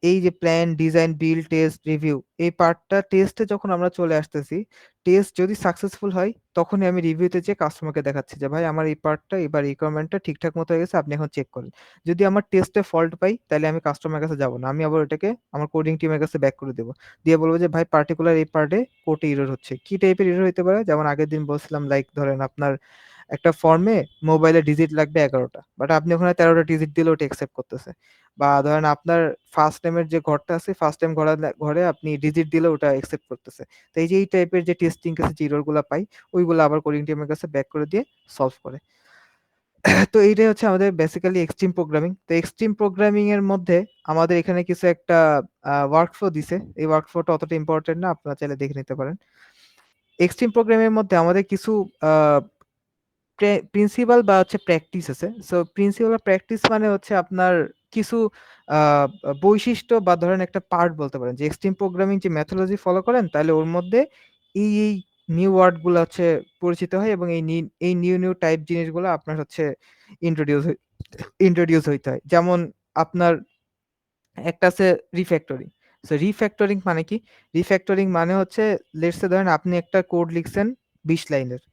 এই যে plan, design, build, test, review, এই পার্টটা টেস্টে যখন আমরা চলে আসতেছি, টেস্ট যদি সাকসেসফুল হয় তখনই আমি রিভিউতে যেয়ে কাস্টমারকে দেখাচ্ছি যে ভাই আমার এই পার্টটা এবার রিকোয়ারমেন্টটা ঠিকঠাক মতো হয়ে গেছে, আপনি এখন চেক করেন। যদি আমার টেস্টে ফল্ট পাই তাহলে আমি কাস্টমারের কাছে যাব না, আমি আবার ওটাকে আমার কোডিং টিমের কাছে ব্যাক করে দেবো, দিয়ে বলবো যে ভাই পার্টিকুলার এই পার্টে কোডে এরর হচ্ছে। কি টাইপের এরর হতে পারে? যেমন আগের দিন বলছিলাম, লাইক ধরেন আপনার একটা ফর্মে মোবাইলে ডিজিট লাগবে ১১টা, বাট আপনি ওখানে ১৩টা ডিজিট দিলে ওটা অ্যাকসেপ্ট করতেছে। বা ধরেন আপনার ফার্স্ট নেমের যে ঘরটা আছে, ফার্স্ট নেম ঘরে আপনি ডিজিট দিলে ওটা অ্যাকসেপ্ট করতেছে। তো এই যে এই টাইপের যে টেস্টিং কেসে যে এরর গুলা পাই, ওইগুলো আবার কোডিং টিমের কাছে ব্যাক করে দিয়ে সলভ করে। তো এইটাই হচ্ছে আমাদের বেসিক্যালি এক্সট্রিম প্রোগ্রামিং। তো এক্সট্রিম প্রোগ্রামিং এর মধ্যে আমাদের এখানে কিছু একটা ওয়ার্কফ্লো দিছে। এই ওয়ার্কফ্লোটা অতটা ইম্পোর্টেন্ট না, আপনারা চাইলে দেখে নিতে পারেন। এক্সট্রিম প্রোগ্রামিং এর মধ্যে আমাদের কিছু আ প্রিন্সিপাল বা হচ্ছে প্র্যাকটিস আছে। সো প্রিন্সিপাল বা প্র্যাকটিস মানে হচ্ছে আপনার কিছু আ বৈশিষ্ট্য বা ধরেন একটা পার্ট বলতে পারেন, যে এক্সট্রিম প্রোগ্রামিং যে মেথোডলজি ফলো করেন তাহলে ওর মধ্যে এই নিউ ওয়ার্ড গুলো হচ্ছে পরিচিত হয়, এবং এই নিউ টাইপ জিনিসগুলো আপনার হচ্ছে ইন্ট্রোডিউস ইন্ট্রোডিউস হইতে হয়। যেমন আপনার একটা আছে রিফ্যাক্টরিং। সো রিফ্যাক্টরিং মানে কি? রিফ্যাক্টরিং মানে হচ্ছে, লেটস সে ধরেন আপনি একটা কোড লিখছেন ২০ লাইনের।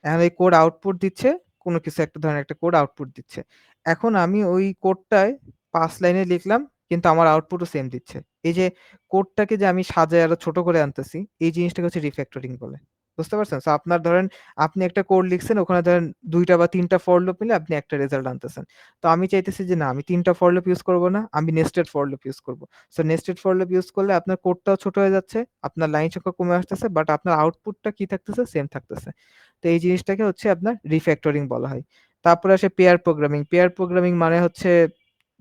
এখন এই কোড আউটপুট দিচ্ছে, কোনো কিছু একটা ধরেন একটা কোড আউটপুট দিচ্ছে। এখন আমি ওই কোডটায় ৫ লাইনে লিখলাম, কিন্তু আমার আউটপুটও সেম দিচ্ছে। এই যে কোডটাকে যে আমি সাজায় আরো ছোট করে আনতেছি, এই জিনিসটাকে হচ্ছে রিফ্যাক্টরিং বলে। বুঝতে পারছেন? সো আপনার ধরেন আপনি একটা কোড লিখছেন, ওখানে ধরেন ২ টা বা ৩ টা ফর লুপ মিলে আপনি একটা রেজাল্ট আনতেছেন। তো আমি চাইতেছি যে না, আমি ৩ টা ফর লুপ ইউজ করব না, আমি নেস্টেড ফর লুপ ইউজ করব। So nested for loop use করলে আপনার কোডটাও ছোট হয়ে যাচ্ছে, আপনার লাইন সংখ্যা কমে আসতেছে, বাট আপনার আউটপুটটা কি থাকতেছে? সেম থাকতেছে। তো এই জিনিসটাকে হচ্ছে আপনার রিফ্যাক্টরিং বলা হয়। তারপরে আসে পেয়ার প্রোগ্রামিং। পেয়ার প্রোগ্রামিং মানে হচ্ছে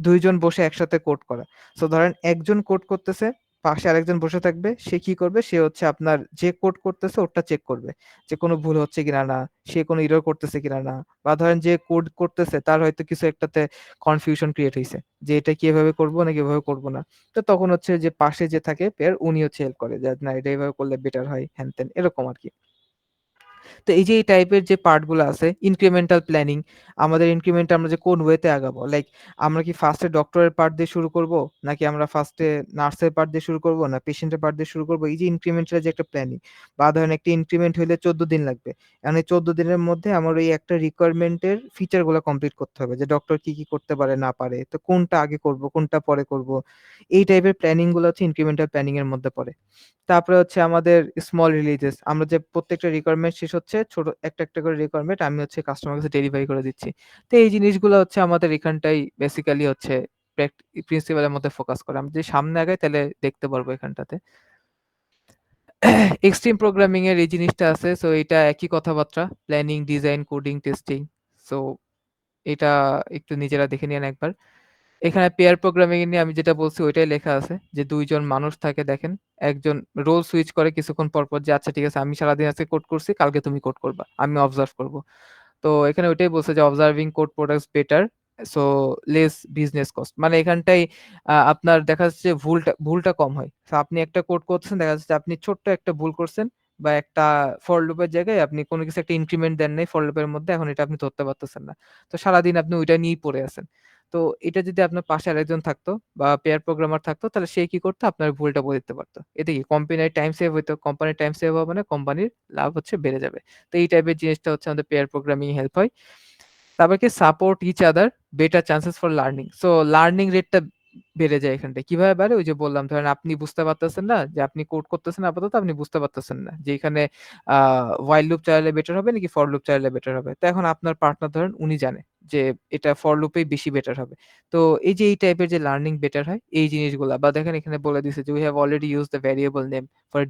২ জন বসে একসাথে কোড করা। সো ধরেন একজন কোড করতেছে, পাশে আরেকজন বসে থাকবে। সে কি করবে? সে হচ্ছে আপনার যে কোড করতেছে ওরটা চেক করবে, যে কোনো ভুল হচ্ছে কিনা না, সে কোনো এরর করতেছে কিনা না। বা ধরেন যে কোড করতেছে তার হয়তো কিছু একটাতে কনফিউশন ক্রিয়েট হইছে, যে এটা কি এভাবে করব নাকি এভাবে করব না। তো তখন হচ্ছে যে পাশে যে থাকে পেয়ার, উনি হচ্ছে হেল্প করে, যে না এটা এভাবে করলে বেটার হয়, হ্যান-ত্যান এরকম আরকি। তো এই যে এই টাইপের যে পার্ট গুলো আছে, ইনক্রিমেন্টাল প্ল্যানিং, আমাদের ইনক্রিমেন্ট আমরা যে কোন ওয়েতে আগাবো, লাইক আমরা কি ফার্স্টে ডক্টরের পার্ট দিয়ে শুরু করব, নাকি আমরা ফার্স্টে নার্সের পার্ট দিয়ে শুরু করব, না পেশেন্টের পার্ট দিয়ে শুরু করব, এই যে ইনক্রিমেন্টের যে একটা প্ল্যানিং। বা ধরেন একটা ইনক্রিমেন্ট হইলে 14 দিন লাগবে, এখন এই 14 দিনের মধ্যে আমার ওই একটা রিকোয়ারমেন্টের ফিচার গুলো কমপ্লিট করতে হবে, যে ডক্টর কি কি করতে পারে না পারে, তো কোনটা আগে করব কোনটা পরে করব। এই টাইপের প্ল্যানিং গুলো হচ্ছে ইনক্রিমেন্টাল প্ল্যানিং এর মধ্যে পড়ে। তারপরে হচ্ছে আমাদের স্মল রিলিজেস, আমরা যে প্রত্যেকটা রিকোয়ারমেন্ট শেষ হচ্ছে ছোট একটা করে রিকোয়ারমেন্ট আমি হচ্ছে কাস্টমার কাছে ডেলিভারি করে দিচ্ছি। তো এই জিনিসগুলো হচ্ছে আমাদের এখানটাই বেসিক্যালি হচ্ছে প্রিন্সিপালের মধ্যে ফোকাস করে। আমরা যদি সামনে আগাই তাহলে দেখতে পারবো এখানটাতে। এক্সট্রিম প্রোগ্রামিং এর এই জিনিসটা আছে। সো এটা একই কথাবার্তা, planning, design, coding, testing. So এটা একটু নিজেরা দেখে নিয়েন একবার। এখানে পেয়ার প্রোগ্রামিং নিয়ে আমি যেটা বলছি ওইটাই লেখা আছে যে ২ জন মানুষ থাকে দেখেন। একজন রোল সুইচ করে কিছুক্ষণ পর যে আচ্ছা ঠিক আছে আমি সারাদিন আজকে কোড করছি, কালকে তুমি কোড করবা। আমি অবজার্ভ করব। তো এখানে ওইটাই বলছে যে observing code products better so less business cost. মানে এখানটাই আপনার দেখা যাচ্ছে যে ভুলটা কম হয়। সো আপনি একটা কোড করতেছেন, দেখা যাচ্ছে যে আপনি ছোট্ট একটা ভুল করছেন বা একটা ফর লুপের জায়গায় আপনি কোনো কিছু একটা ইনক্রিমেন্ট দেন নাই ফর লুপের মধ্যে, এখন এটা আপনি ধরতে পারতেছেন না। তো সারাদিন আপনি ওইটা নিয়েই পড়ে আছেন। তো এটা যদি আপনার পাশে আরেকজন থাকতো বা পেয়ার প্রোগ্রামার থাকতো তাহলে সে কি করতো? আপনার ভুলটা বলে দিতে পারতো। এতে কি কোম্পানির টাইম সেভ হইতো। কোম্পানির টাইম সেভ হওয়া মানে কোম্পানির লাভ হচ্ছে বেড়ে যাবে। তো এই টাইপের জিনিসটা হচ্ছে আমাদের পেয়ার প্রোগ্রামিং হেল্প হয়। তারপর কি support each other better chances for learning. So learning রেটটা বেড়ে যায় এখানটায়। কিভাবে বাড়ে? ওই যে বললাম ধরেন আপনি বুঝতে পারতেছেন না যে আপনি কোড করতেছেন আপাতত আপনি বুঝতে পারতেছেন না যে এখানে আ while লুপ চালালে বেটার হবে নাকি ফর লুপ চালালে বেটার হবে। তো এখন আপনার পার্টনার ধরেন উনি জানে যে এটা ফর লুপেই বেশি বেটার হবে। তো এই যে এই টাইপের যে লার্নিং বেটার হয় এই জিনিসগুলা বা দেখেন এখানে বলে দিছে যে we have already used the variable name for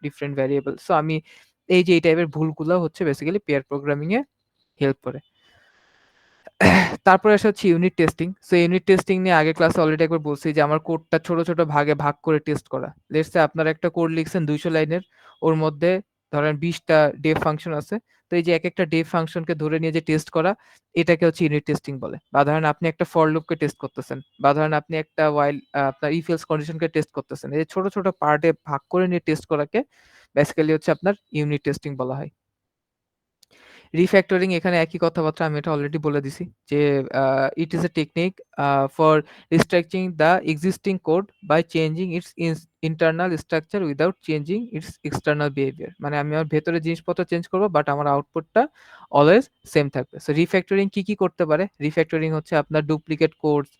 different variable. So আমি এই যে এই টাইপের ভুলগুলা হচ্ছে বেসিক্যালি পেয়ার প্রোগ্রামিং এ হেল্প করে। তারপরে আসা হচ্ছে unit testing. So unit testing নিয়ে আগের ক্লাসে অলরেডি একবার বলছি যে আমার কোডটা ছোট ভাগে ভাগ করে টেস্ট করা। লেটস সে আপনারা একটা কোড লিখছেন ২০০ লাইনের, ওর মধ্যে ধরেন ২০ টা ডেভ ফাংশন আছে। তো এই যে একেকটা ডেভ ফাংশনকে ধরে নিয়ে যে টেস্ট করা, এটাকে হচ্ছে ইউনিট টেস্টিং বলে। বা ধরেন আপনি একটা ফর লুপকে টেস্ট করতেছেন বা ধরেন আপনি একটা আপনার if else কন্ডিশনকে টেস্ট করতেছেন। এই যে ছোট পার্টে ভাগ করে নিয়ে টেস্ট করাকে বেসিক্যালি হচ্ছে আপনার ইউনিট টেস্টিং বলা হয়। রিফ্যাক্টরিং এখানে একই কথাবার্তা আমি এটা অলরেডি বলে দিছি যে it is a technique for restructuring the existing code by changing its internal structure without changing its external behaviour. মানে আমি আমার ভেতরে জিনিসপত্র চেঞ্জ করব বাট আমার আউটপুটটা অলওয়েজ সেম থাকবে। সো রিফ্যাক্টরিং কি করতে পারে? রিফ্যাক্টরিং হচ্ছে আপনার duplicate codes,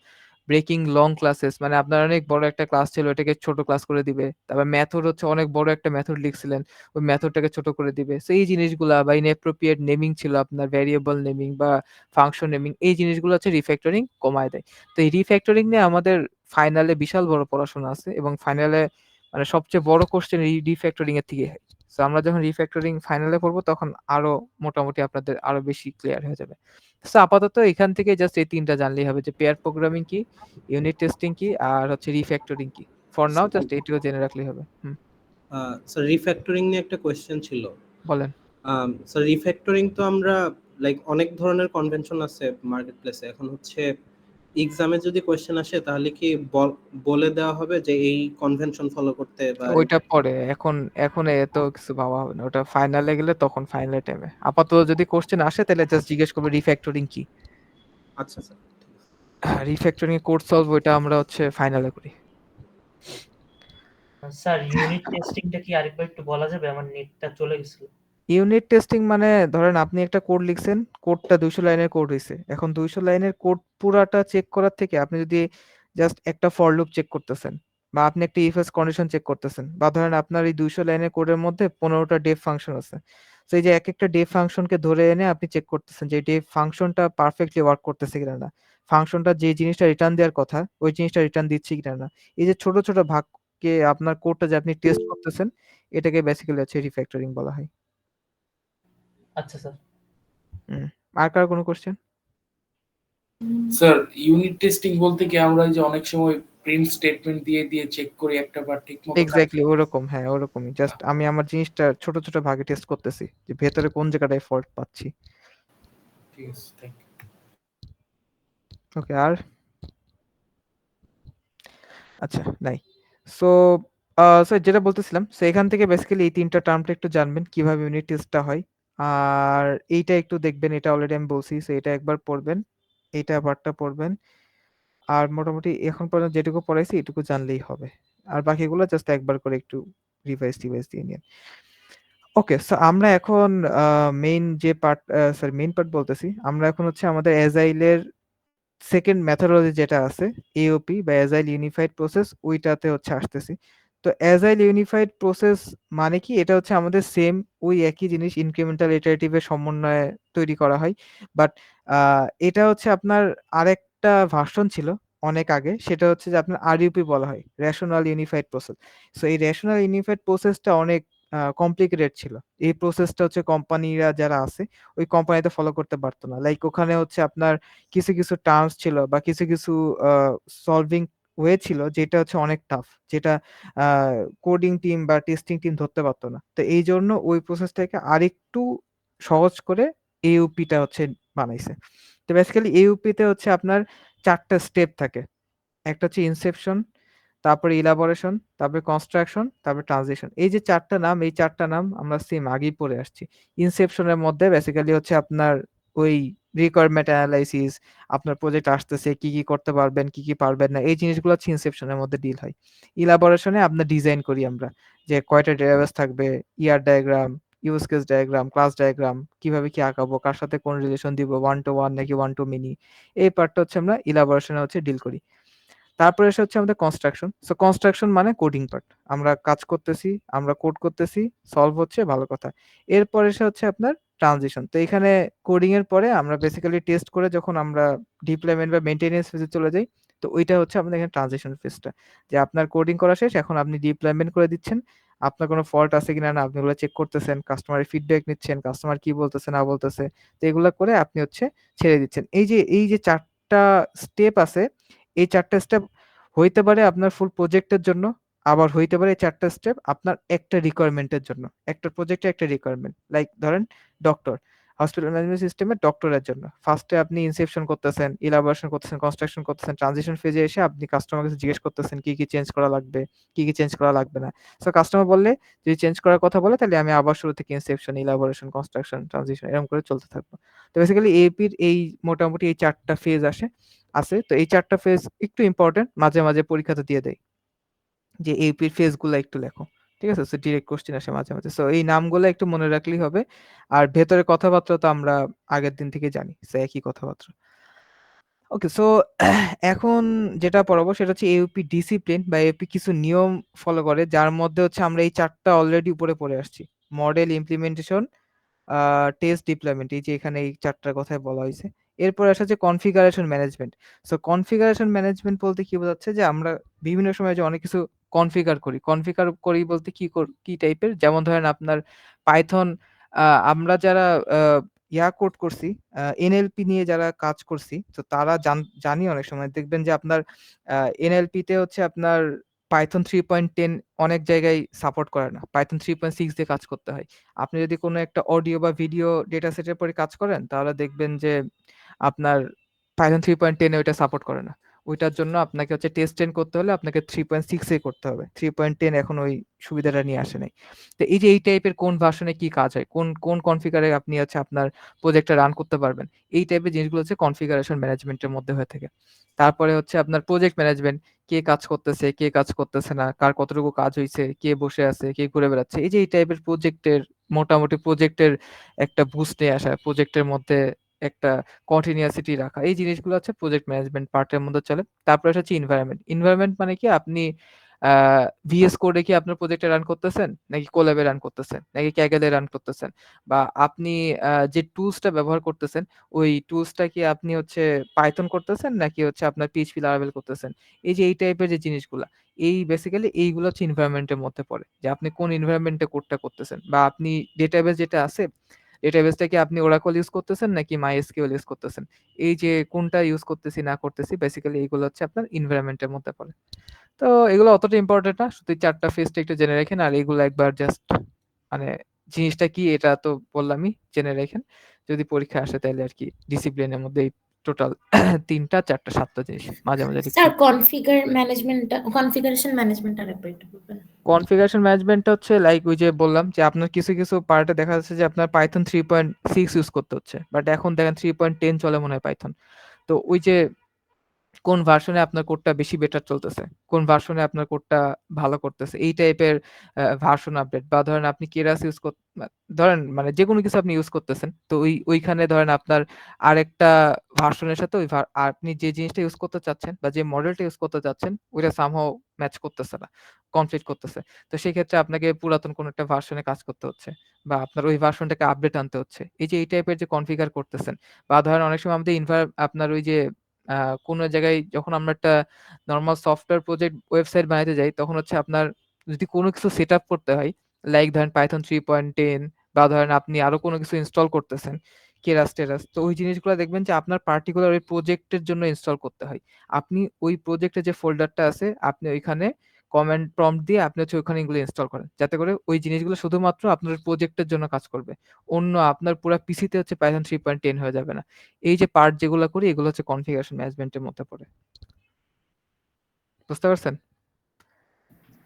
breaking long classes, মানে আপনার অনেক বড় একটা ক্লাস ছিল এটাকে ছোট ক্লাস করে দিবে। তারপর মেথড হচ্ছে অনেক বড় একটা মেথড লিখছিলেন, ওই মেথডটাকে ছোট করে দিবে। সো এই জিনিসগুলা বা inappropriate নেমিং ছিল আপনার ভেরিয়েবল নেমিং বা ফাংশন নেমিং, এই জিনিসগুলো হচ্ছে রিফ্যাক্টরিং কমায় দেয়। তো এই রিফ্যাক্টরিং নিয়ে আমাদের ফাইনালে বিশাল বড় পড়াশোনা আছে এবং ফাইনালে মানে সবচেয়ে বড় কোশ্চেন রিফ্যাক্টরিং এর থেকে হয়। সো আমরা যখন রিফ্যাক্টরিং ফাইনালে পড়বো তখন আরো মোটামুটি আপনাদের আরো বেশি ক্লিয়ার হয়ে যাবে। সো আপাতত এখান থেকে জাস্ট এই ৩ টা জানলেই হবে যে পেয়ার প্রোগ্রামিং কি, ইউনিট টেস্টিং কি আর হচ্ছে রিফ্যাক্টরিং কি। ফর নাও জাস্ট এইটুকু জেনে রাখলেই হবে। স্যার রিফ্যাক্টরিং নিয়ে একটা কোয়েশ্চেন ছিল। বলেন। স্যার রিফ্যাক্টরিং তো আমরা লাইক অনেক ধরনের কনভেনশন আছে মার্কেট প্লেসে। এখন হচ্ছে এক্সামে যদি কোয়েশ্চেন আসে তাহলে কি বলে দেওয়া হবে যে এই কনভেনশন ফলো করতে বা ওইটা পরে এখন এত কিছু ভাবা হবে না। ওটা ফাইনালে গেলে তখন ফাইনাল টাইমে। আপাতত যদি কোশ্চেন আসে তাহলে জাস্ট জিজ্ঞেস করবে রিফ্যাক্টরিং কি? আচ্ছা স্যার। রিফ্যাক্টরিং এর কোড সলভ ওইটা আমরা হচ্ছে ফাইনালে করি। স্যার ইউনিট টেস্টিংটা কি আরেকবার একটু বলা যাবে? আমার নেটটা চলে গেছিল। ইউনিট টেস্টিং মানে ধরেন আপনি একটা কোড লিখছেন, কোডটা ২০০ লাইনের কোড হইছে। এখন ২০০ লাইনের কোড পুরাটা চেক করার থেকে আপনি যদি জাস্ট একটা ফর লুপ চেক করতেছেন বা আপনি একটা if else কন্ডিশন চেক করতেছেন বা ধরেন আপনার এই ২০০ লাইনের কোডের মধ্যে ১৫ টা ডেভ ফাংশন আছে। সো এই যে একেকটা ডেভ ফাংশনকে ধরে এনে আপনি চেক করতেছেন যে ডেভ ফাংশনটা পারফেক্টলি ওয়ার্ক করতেছে কিনা না। ফাংশনটা যে জিনিসটা রিটার্ন দেওয়ার কথা ওই জিনিসটা রিটার্ন দিচ্ছে কিনা না। এই যে ছোট ভাগকে আপনার কোডটা যে আপনি টেস্ট করতেছেন এটাকে বেসিক্যালি হচ্ছে রিফ্যাক্টরিং বলা হয়। আচ্ছা স্যার। আর কারো কোনো কোশ্চেন? স্যার ইউনিট টেস্টিং বলতে কি আমরা যে অনেক সময় প্রিন্ট স্টেটমেন্ট দিয়ে চেক করি একটা বার ঠিকমতো এক্স্যাক্টলি ওরকম, হ্যাঁ ওরকমই। জাস্ট আমি আমার জিনিসটা ছোট ভাগে টেস্ট করতেছি যে ভেতরে কোন জায়গাটায় ফল্ট পাচ্ছি। ঠিক আছে, থ্যাংক ইউ। ওকে আর আচ্ছা নাই। সো যেটা বলতেছিলাম সো এখান থেকে বেসিক্যালি এই ৩ টা টার্মটা একটু জানবেন কিভাবে ইউনিট টেস্টটা হয়। আর এইটা একটু দেখবেন, এটা অলরেডি আমি বলছি। সো এটা একবার পড়বেন, এইটা পার্টটা পড়বেন। আর মোটামুটি এখন পর্যন্ত যেটুকু পড়াইছি এটুকু জানলেই হবে। আর বাকিগুলো জাস্ট একবার করে একটু রিভাইজ দিয়ে নিন। ওকে, সো আমরা এখন মেইন যে পার্ট মেইন পার্ট বলতেছি। আমরা এখন হচ্ছে আমাদের এজাইলের সেকেন্ড মেথোডলজি যেটা আছে এওপি বা এজাইল ইউনিফাইড প্রসেস ওইটাতে হচ্ছে আসতেছি। তো এজাইল ইউনিফাইড প্রসেস মানে কি? এটা হচ্ছে আমাদের সেম ওই একই জিনিস ইনক্রিমেন্টাল ইটারেটিভ এর সমন্বয়ে তৈরি করা হয়। বাট এটা হচ্ছে আপনার আরেকটা ভার্সন ছিল অনেক আগে। সেটা হচ্ছে যে আপনার আরইউপি বলা হয়। Rational unified process. সো এই রেশনাল ইউনিফাইড প্রসেসটা অনেক কমপ্লিকেটেড ছিল। এই প্রসেসটা হচ্ছে কোম্পানিরা যারা আছে ওই কোম্পানিতে ফলো করতে পারত না। লাইক ওখানে হচ্ছে আপনার কিছু টার্মস ছিল বা কিছু আ সলভিং ওয়ে ছিল যেটা হচ্ছে অনেক টাফ। যেটা আ কোডিং টিম বা টেস্টিং টিম ধরতে পারত না। তো এইজন্য ওই প্রসেসটাকে আরেকটু সহজ করে AUP টা হচ্ছে বানাইছে। তো বেসিক্যালি AUP তে হচ্ছে আপনার ৪ টা স্টেপ থাকে। একটা হচ্ছে ইনসেপশন, তারপরে ইলাবোরেশন, তারপরে কনস্ট্রাকশন, তারপরে ট্রানজিশন। এই যে ৪ টা নাম, এই ৪ টা নাম আমরা সেম আগেই পড়ে আসছি। ইনসেপশন এর মধ্যে বেসিক্যালি হচ্ছে আপনার ওই রিকোয়ারমেন্ট এনালাইসিস, আপনার প্রজেক্ট আসতেছে, কি করতে পারবেন, কি পারবেন না। এই জিনিসগুলো হচ্ছে ইনসেপশন এর মধ্যে ডিল হয়। ইলাবোরেশন এ আপনার ডিজাইন করি আমরা। যে কয়টা ডেটাবেস থাকবে, ER diagram, use case diagram, class diagram, কিভাবে কি আঁকাবো, কার সাথে কোন রিলেশন দিব, one to one নাকি one to many। এই পার্টটা হচ্ছে আমরা ইলাবোরেশন এ হচ্ছে ডিল করি। তারপরে এসে হচ্ছে আমাদের কনস্ট্রাকশন। সো কনস্ট্রাকশন মানে কোডিং পার্ট। আমরা কাজ করতেছি, আমরা কোড করতেছি, সলভ হচ্ছে ভালো কথা। এরপর এসে হচ্ছে আপনার ট্রানজিশন। তো এখানে কোডিং এর পরে আমরা বেসিক্যালি টেস্ট করে যখন আমরা ডিপ্লয়মেন্ট বা মেইনটেন্যান্স ফেজে চলে যাই, তো ওইটা হচ্ছে আমাদের এখানে ট্রানজিশন ফেজটা। যে আপনার কোডিং করা শেষ, এখন আপনি ডিপ্লয়মেন্ট করে দিচ্ছেন। আপনার কোনো ফল্ট আছে কিনা না আপনি ওগুলো চেক করতেছেন, কাস্টমারের ফিডব্যাক নিচ্ছেন, কাস্টমার কি বলতেছে না বলতেছে। তো এগুলা করে আপনি হচ্ছে ছেড়ে দিচ্ছেন। এই যে ৪ টা স্টেপ আছে, এই ৪ টা স্টেপ হইতে পারে আপনার ফুল প্রজেক্টের জন্য, আবার হইতে পারে এই ৪ টা স্টেপ আপনার একটা রিকোয়ারমেন্টের জন্য। একটা প্রজেক্টে একটা রিকোয়ারমেন্ট। লাইক ধরেন ডক্টর, হসপিটাল ম্যানেজমেন্ট সিস্টেমে ডক্টরের জন্য। ফার্স্টে আপনি ইনসেপশন করতেছেন, ইলাবোরেশন করতেছেন, কনস্ট্রাকশন করতেছেন, ট্রানজিশন ফেজে এসে আপনি কাস্টমার কাছে জিজ্ঞেস করতেছেন কি চেঞ্জ করা লাগবে, কি চেঞ্জ করা লাগবে না। সো কাস্টমার বললে যদি চেঞ্জ করার কথা বলে তাহলে আমি আবার শুরু থেকে ইনসেপশন, ইলাবোরেশন, কনস্ট্রাকশন, ট্রানজিশন এরকম করে চলতে থাকবো। তো বেসিক্যালি এপির এই মোটামুটি এই ৪ টা ফেজ আছে। তো এই ৪ টা ফেজ একটু ইম্পোর্টেন্ট, মাঝে পরীক্ষাতে দিয়ে দেয়। যে এপির ফেজ গুলা একটু লেখো। ঠিক আছে? সো ডিরেক্ট কোয়েশ্চেন আসে মাঝে। সো এই নামগুলা একটু মনে রাখলেই হবে। আর ভেতরে কথাবার্তা তো আমরা আগের দিন থেকে জানি। সো একই কথাবার্তা। ওকে, সো এখন যেটা পড়াবো সেটা হচ্ছে এওপি ডিসিপ্লিন বা এওপি কিছু নিয়ম ফলো করে যার মধ্যে হচ্ছে আমরা এই ৪ টা অলরেডি উপরে পড়ে আসছি। মডেল ইমপ্লিমেন্টেশন, টেস্ট ডিপ্লয়মেন্ট, এই যে এখানে এই ৪ টার কথাই বলা হইছে। এরপর আসে যে configuration management. So configuration management বলতে কি বোঝাচ্ছে যে আমরা বিভিন্ন সময় যে অনেক কিছু কনফিগার করি। কনফিগার করি বলতে কি টাইপের? যেমন ধরেন আপনার পাইথন, আমরা যারা আ কোড করছি, এনএলপি নিয়ে যারা কাজ করছি, তো তারা জানি অনেক সময় দেখবেন যে আপনার এনএলপি তে হচ্ছে আপনার পাইথন 3.10 অনেক জায়গায় সাপোর্ট করে না। পাইথন 3.6 দিয়ে কাজ করতে হয়। আপনি যদি কোনো একটা অডিও বা ভিডিও ডেটা সেটের পরে কাজ করেন, তাহলে দেখবেন যে আপনার Python 3.10 এ ওইটা সাপোর্ট করে না। ওইটার জন্য আপনাকে হচ্ছে টেস্ট 10 করতে হলে আপনাকে 3.6 এ করতে হবে। 3.10 এখন ওই সুবিধাটা নিয়ে আসে নাই। তো এই যে এই টাইপের কোন ভার্সনে কি কাজ হয়, কোন কনফিগারে আপনি হচ্ছে আপনার প্রজেক্টটা রান করতে পারবেন। এই টাইপের জিনিসগুলো হচ্ছে কনফিগারেশন ম্যানেজমেন্টের মধ্যে হয়ে থাকে। তারপরে হচ্ছে আপনার প্রজেক্ট ম্যানেজমেন্ট, কে কাজ করতেছে, কে কাজ করতেছে না, কার কতটুকু কাজ হইছে, কে বসে আছে, কে ঘুরে বেড়াচ্ছে। এই যে এই টাইপের প্রজেক্টের মোটামুটি প্রজেক্টের একটা বুস্ট নিয়ে আসা, প্রজেক্টের মধ্যে একটা কন্টিনিউয়াসিটি রাখা। এই জিনিসগুলো হচ্ছে প্রজেক্ট ম্যানেজমেন্ট পার্টের মধ্যে চলে। তারপরে হচ্ছে এনভায়রনমেন্ট। এনভায়রনমেন্ট মানে কি আপনি আ VS কোডে কি আপনার প্রজেক্টটা রান করতেছেন? নাকি কোল্যাবে রান করতেছেন? নাকি Kaggle এ রান করতেছেন? বা আপনি যে টুলসটা ব্যবহার করতেছেন, ওই টুলসটা কি আপনি হচ্ছে পাইথন করতেছেন নাকি হচ্ছে আপনার PHP Laravel করতেছেন? এই যে এই টাইপের যে জিনিসগুলা, এই বেসিক্যালি এইগুলো হচ্ছে এনভায়রনমেন্ট এর মধ্যে পড়ে। যে আপনি কোন এনভায়রনমেন্ট এ কোডটা করতেছেন বা আপনি ডেটাবেস যেটা আছে, ডেটাবেসটা কি আপনি Oracle ইউজ করতেছেন নাকি MySQL ইউজ করতেছেন? এই যে কোনটা ইউজ করতেছি না করতেছি বেসিক্যালি এইগুলো হচ্ছে আপনার এনভায়রনমেন্ট এর মধ্যে পড়ে। তো এগুলো অতটা ইম্পোর্টেন্ট না। শুধু এই ৪ টা ফেজটা একটু জেনে রাখেন। আর এগুলো একবার জাস্ট মানে জিনিসটা কি এটা তো বললামই, জেনে রাখেন। যদি পরীক্ষায় আসে তাইলে আরকি ডিসিপ্লিনের মধ্যে এই টোটাল ৩ টা ৪ টা ৭ টা জিনিস। মাঝে একটু স্যার কনফিগারেশন ম্যানেজমেন্ট আরেকবার একটু বলবেন। কনফিগারেশন ম্যানেজমেন্টটা হচ্ছে লাইক ওই যে বললাম যে আপনার কিছু পার্টে দেখা যাচ্ছে যে আপনার Python 3.6 ইউজ করতে হচ্ছে। বাট এখন দেখেন 3.10 চলে মনে হয় Python। তো ওই যে কোন ভার্সনে আপনার কোডটা বেশি বেটার চলতেছে, কোন ভার্সনে আপনার কোডটা ভালো করতেছে, এই টাইপের ভার্সন আপডেট বা ধরেন আপনি কেরাস ইউজ ধরেন মানে যেকোনো কিছু আপনি ইউজ করতেছেন। তো ওইখানে ধরেন আপনার আরেকটা ভার্সনের সাথে আপনি যে জিনিসটা ইউজ করতে চাচ্ছেন বা যে মডেলটা ইউজ করতে চাচ্ছেন ওইটা সামহাউ ম্যাচ করতেছে না, কনফ্লিক্ট করতেছে। তো সেক্ষেত্রে আপনাকে পুরাতন কোনো একটা ভার্সনে কাজ করতে হচ্ছে বা আপনার ওই ভার্সনটাকে আপডেট আনতে হচ্ছে। এই যে এই টাইপের যে কনফিগার করতেছেন বা ধরেন অনেক সময় আমাদের আপনার ওই যে আ কোনো জায়গায় যখন আমরা একটা নরমাল সফটওয়্যার প্রজেক্ট ওয়েবসাইট বানাইতে যাই, তখন হচ্ছে আপনার যদি কোনো কিছু সেটআপ করতে হয়, লাইক ধরেন Python 3.10 বা ধরেন আপনি আরো কোনো কিছু ইনস্টল করতেছেন, কেরাস-টেরাস। তো ওই জিনিসগুলা দেখবেন যে আপনার পার্টিকুলার ওই প্রজেক্টের জন্য ইনস্টল করতে হয়। আপনি ওই প্রজেক্টে যে ফোল্ডারটা আছে আপনি ওইখানে কমান্ড প্রম্পট দিয়ে আপনি হচ্ছে ওখানে এগুলো ইনস্টল করেন। যাতে করে ওই জিনিসগুলো শুধুমাত্র আপনার প্রজেক্টের জন্য কাজ করবে। অন্য আপনার পুরা পিসিতে হচ্ছে Python 3.10 হয়ে যাবে না। এই যে পার্ট যেগুলা করি এগুলো হচ্ছে কনফিগারেশন ম্যানেজমেন্ট এর মধ্যে পড়ে। বুঝতে পারছেন?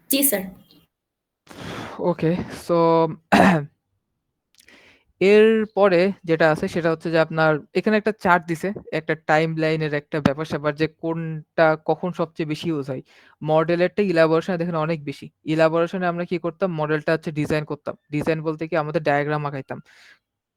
জি স্যার। ওকে, সো এরপরে যেটা আছে সেটা হচ্ছে যে আপনার এখানে একটা চার্ট দিছে, একটা টাইমলাইনের একটা ব্যাপার-স্যাপার যে কোনটা কখন সবচেয়ে বেশি ইউজ হয়। মডেলেরটা ইলাবোরেশন এ দেখেন অনেক বেশি। ইলাবোরেশন এ আমরা কি করতাম? মডেলটা হচ্ছে ডিজাইন করতাম। ডিজাইন বলতে কি আমাদের ডায়াগ্রাম আঁকাইতাম।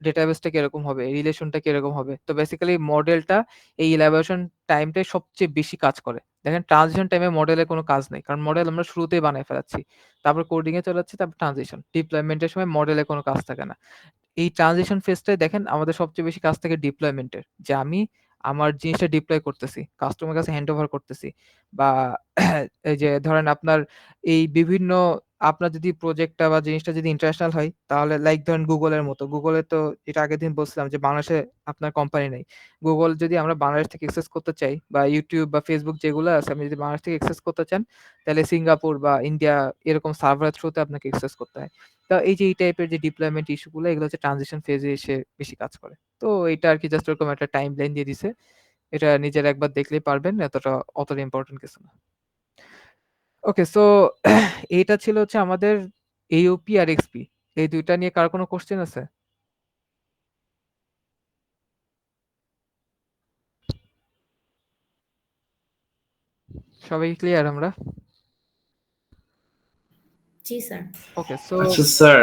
ডেটাবেসটা কিরকম হবে, রিলেশনটা কিরকম হবে। তো বেসিক্যালি মডেলটা এই ইলাবোরেশন টাইমটাই সবচেয়ে বেশি কাজ করে। দেখেন ট্রানজিশন টাইমে মডেলের কোনো কাজ নাই। কারণ মডেল আমরা শুরুতেই বানায় ফেলাচ্ছি। তারপর কোডিং এ চলে যাচ্ছি, তারপর ট্রানজিশন। ডিপ্লয়মেন্ট এর সময় মডেলের কোনো কাজ থাকে না। এই ট্রানজিশন ফেজটাই দেখেন আমাদের সবচেয়ে বেশি কাজ থাকে ডিপ্লয়মেন্ট এর। যে আমি আমার জিনিসটা ডিপ্লয় করতেছি, কাস্টমারের কাছে হ্যান্ড ওভার করতেছি বা এই যে ধরেন আপনার এই বিভিন্ন আপনার যদি প্রজেক্টটা বা জিনিসটা যদি ইন্টারন্যাশনাল হয় তাহলে লাইক ধরেন Google এর মতো। Google এ তো এটা আগের দিন বলছিলাম যে বাংলাদেশে আপনার কোম্পানি নাই। Google যদি আমরা বাংলাদেশ থেকে অ্যাক্সেস করতে চাই বা YouTube বা Facebook যেগুলো আছে আপনি যদি বাংলাদেশ থেকে অ্যাক্সেস করতে চান তাহলে সিঙ্গাপুর বা ইন্ডিয়া এরকম সার্ভার থ্রুতে আপনাকে অ্যাক্সেস করতে হয়। তো এই যে এই টাইপের যে ডিপ্লয়মেন্ট ইস্যু গুলো এগুলো হচ্ছে ট্রানজিশন ফেজে এসে বেশি কাজ করে। তো এটা আরকি জাস্ট ওরকম একটা টাইমলাইন দিয়ে দিছে। এটা নিজেরা একবার দেখলেই পারবেন। অতটা ইম্পোর্টেন্ট কিছু না। ওকে, সো এইটা ছিল হচ্ছে আমাদের AOP আর XP। এই ২ টা নিয়ে কারো কোনো কোয়েশ্চেন আছে? সবাই কি ক্লিয়ার আমরা? জি স্যার। ওকে, সো আচ্ছা স্যার,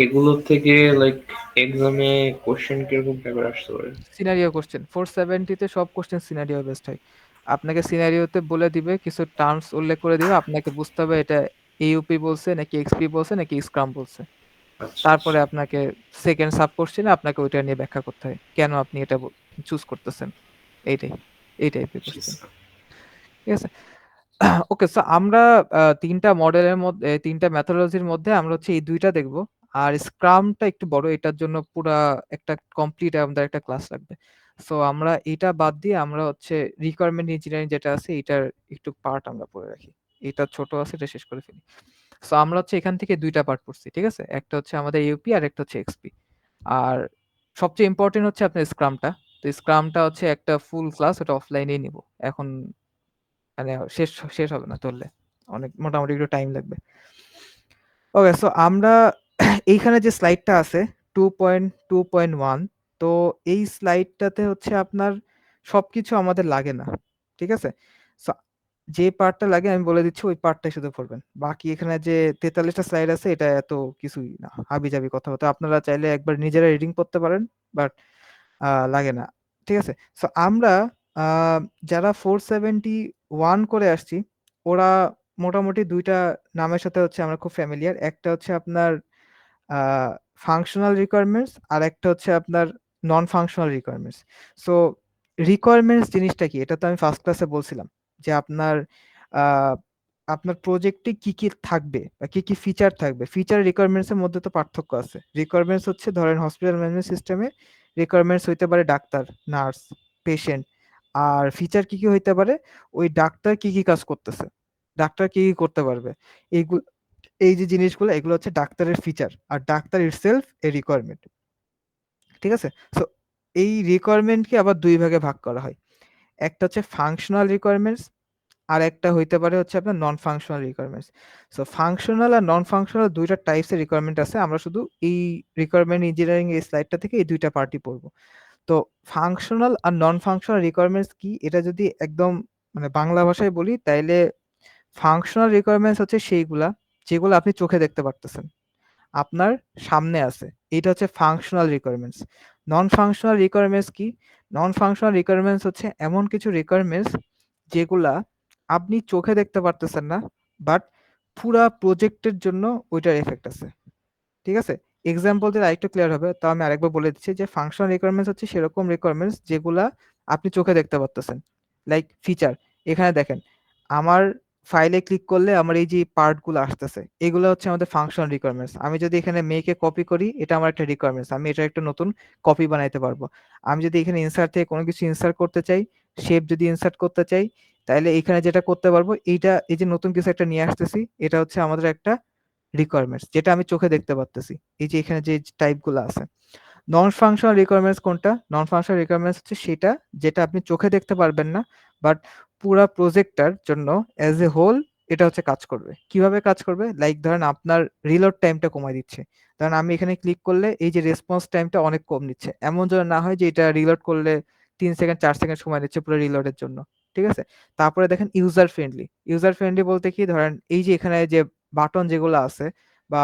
এগুলো থেকে লাইক এক্সামে কোশ্চেন কিরকম টাইপের আসতে পারে? সিনারিও কোয়েশ্চেন 470 তে সব কোয়েশ্চেন সিনারিও বেসড হয়। আপনাকে সিনারিওতে বলে দিবে, কিছু টার্মস উল্লেখ করে দিবে। আপনাকে বুঝতে হবে এটা AOP বলছে নাকি XP বলছে নাকি স্ক্রাম বলছে। আচ্ছা তারপরে আচ্ছা। আপনাকে সেকেন্ড সাব কোয়েশ্চেনে আপনাকে ওইটা নিয়ে ব্যাখ্যা করতে হয়। কেন আপনি এটা চুজ করতেছেন। এইটাই। এই টাইপের জি কোয়েশ্চেন। স্যার। ঠিক আছে? ওকে, সো আমরা ৩ টা মডেলের মধ্যে ৩ টা মেথোডলজির মধ্যে আমরা হচ্ছে এই ২ টা দেখব। আর স্ক্রামটা একটু বড়। এটার জন্য পুরা একটা কমপ্লিট আমাদের একটা ক্লাস লাগবে। সো আমরা এটা বাদ দিয়ে আমরা হচ্ছে রিকোয়ারমেন্ট ইঞ্জিনিয়ারিং যেটা আছে এটার একটু পার্ট আমরা পড়ে রাখি। এটা ছোট আছে, এটা শেষ করে ফেলি। সো আমরা হচ্ছে এখান থেকে ২ টা পার্ট পড়ছি। ঠিক আছে? একটা হচ্ছে আমাদের AOP আর একটা হচ্ছে XP। আর সবচেয়ে ইম্পোর্টেন্ট হচ্ছে আপনার স্ক্রামটা। তো স্ক্রামটা হচ্ছে একটা ফুল ক্লাস, ওটা অফলাইনেই নিব। এখন মানে শেষ হবে না ধরলে। অনেক মোটামুটি একটু টাইম লাগবে। ওকে, সো আমরা এইখানে যে স্লাইডটা আছে 2.2.1, তো এই স্লাইডটাতে হচ্ছে আপনার সবকিছু আমাদের লাগে না। ঠিক আছে? সো যে পার্টটা লাগে আমি বলে দিচ্ছি ওই পার্টটাই শুধু পড়বেন। বাকি এখানে যে ৪৩ টা স্লাইড আছে এটা এত কিছুই না। হাবিজাবি কথা হতো। আপনারা চাইলে একবার নিজেরা রিডিং করতে পারেন, বাট লাগে না। ঠিক আছে? সো আমরা আ যারা 471 করে আসছি, ওরা মোটামুটি ২ টা নামের সাথে হচ্ছে আমরা খুব ফ্যামিলিয়ার। একটা হচ্ছে আপনার আ ফাংশনাল রিকোয়ারমেন্টস, আরেকটা হচ্ছে আপনার non functional requirements. So requirements জিনিসটা কি? এটা তো আমি ফার্স্ট ক্লাসে বলছিলাম যে আ আপনার প্রজেক্টে কি থাকবে বা কি ফিচার থাকবে। ফিচার রিকোয়ারমেন্টস এর মধ্যে তো পার্থক্য আছে। রিকোয়ারমেন্টস হচ্ছে ধরেন হসপিটাল ম্যানেজমেন্ট সিস্টেমে রিকোয়ারমেন্টস হইতে পারে ডাক্তার, নার্স, পেশেন্ট। আর ফিচার কি হইতে পারে? ওই ডাক্তার কি কাজ করতেছে। ডাক্তার কি করতে পারবে। এইগু এই যে জিনিসগুলো এগুলো হচ্ছে ডাক্তারের ফিচার। আর ডাক্তার itself এ রিকোয়ারমেন্ট। ঠিক আছে? সো এই রিকোয়ারমেন্টকে আবার ২ ভাগে ভাগ করা হয়। একটা হচ্ছে ফাংশনাল রিকোয়ারমেন্টস, আরেকটা হইতে পারে হচ্ছে আপনার non functional requirements. So functional আর নন ফাংশনাল ২ টা টাইপস এর রিকোয়ারমেন্ট আছে। আমরা শুধু এই রিকোয়ারমেন্ট ইঞ্জিনিয়ারিং এই স্লাইডটা থেকে এই ২ টা পার্টই পড়ব। তো ফাংশনাল আর নন ফাংশনাল রিকোয়ারমেন্টস কি? এটা যদি একদম মানে বাংলা ভাষায় বলি তাইলে ফাংশনাল রিকোয়ারমেন্টস হচ্ছে সেইগুলা যেগুলো আপনি চোখে দেখতে পারতেছেন। আপনার সামনে আছে। এটা হচ্ছে functional requirements. Non functional requirements কি? নন ফাংশনাল রিকোয়ারমেন্টস হচ্ছে এমন কিছু রিকোয়ারমেন্টস যেগুলা আপনি চোখে দেখতে পারতেছেন না, বাট পুরা প্রজেক্টের জন্য ওইটার এফেক্ট আছে। ঠিক আছে? এক্সাম্পল দিলে আরেকটু ক্লিয়ার হবে। তাও আমি আরেকবার বলে দিচ্ছি যে ফাংশনাল রিকোয়ারমেন্টস হচ্ছে সেরকম রিকোয়ারমেন্টস যেগুলা আপনি চোখে দেখতে পারতেছেন। Like feature. এখানে দেখেন আমার ফাইলে ক্লিক করলে আমার এই যে পার্ট গুলো আসতেছে, এগুলো হচ্ছে আমাদের ফাংশনাল রিকোয়ারমেন্টস। আমি যদি এখানে মেকে কপি করি, এটা আমার একটা রিকোয়ারমেন্টস। আমি এটার একটা নতুন কপি বানাইতে পারবো। আমি যদি এখানে ইনসার্ট থেকে কোনো কিছু ইনসার্ট করতে চাই, শেপ যদি ইনসার্ট করতে চাই, তাইলে এখানে যেটা করতে পারবো, এইটা এই যে নতুন কিছু একটা নিয়ে আসতেছি, এটা হচ্ছে আমাদের একটা রিকোয়ারমেন্টস, যেটা আমি চোখে দেখতে পারতেছি। এই যে এখানে যে টাইপ গুলো আছে। নন ফাংশনাল রিকোয়ারমেন্টস কোনটা? নন ফাংশনাল রিকোয়ারমেন্টস হচ্ছে সেটা যেটা আপনি চোখে দেখতে পারবেন না, বাট পুরা প্রজেক্টটার জন্য অ্যাজ এ হোল এটা হচ্ছে কাজ করবে। কিভাবে কাজ করবে? লাইক ধরেন আপনার রিলোড টাইমটা কমায় দিচ্ছে। ধরেন আমি এখানে ক্লিক করলে এই যে রেসপন্স টাইমটা অনেক কম নিচ্ছে। এমন যেন না হয় যে এটা রিলোড করলে ৩ সেকেন্ড ৪ সেকেন্ড সময় নিচ্ছে পুরো রিলোডের জন্য। ঠিক আছে? তারপরে দেখেন ইউজার ফ্রেন্ডলি। ইউজার ফ্রেন্ডলি বলতে কি, ধরেন এই যে এখানে যে বাটন যেগুলো আছে বা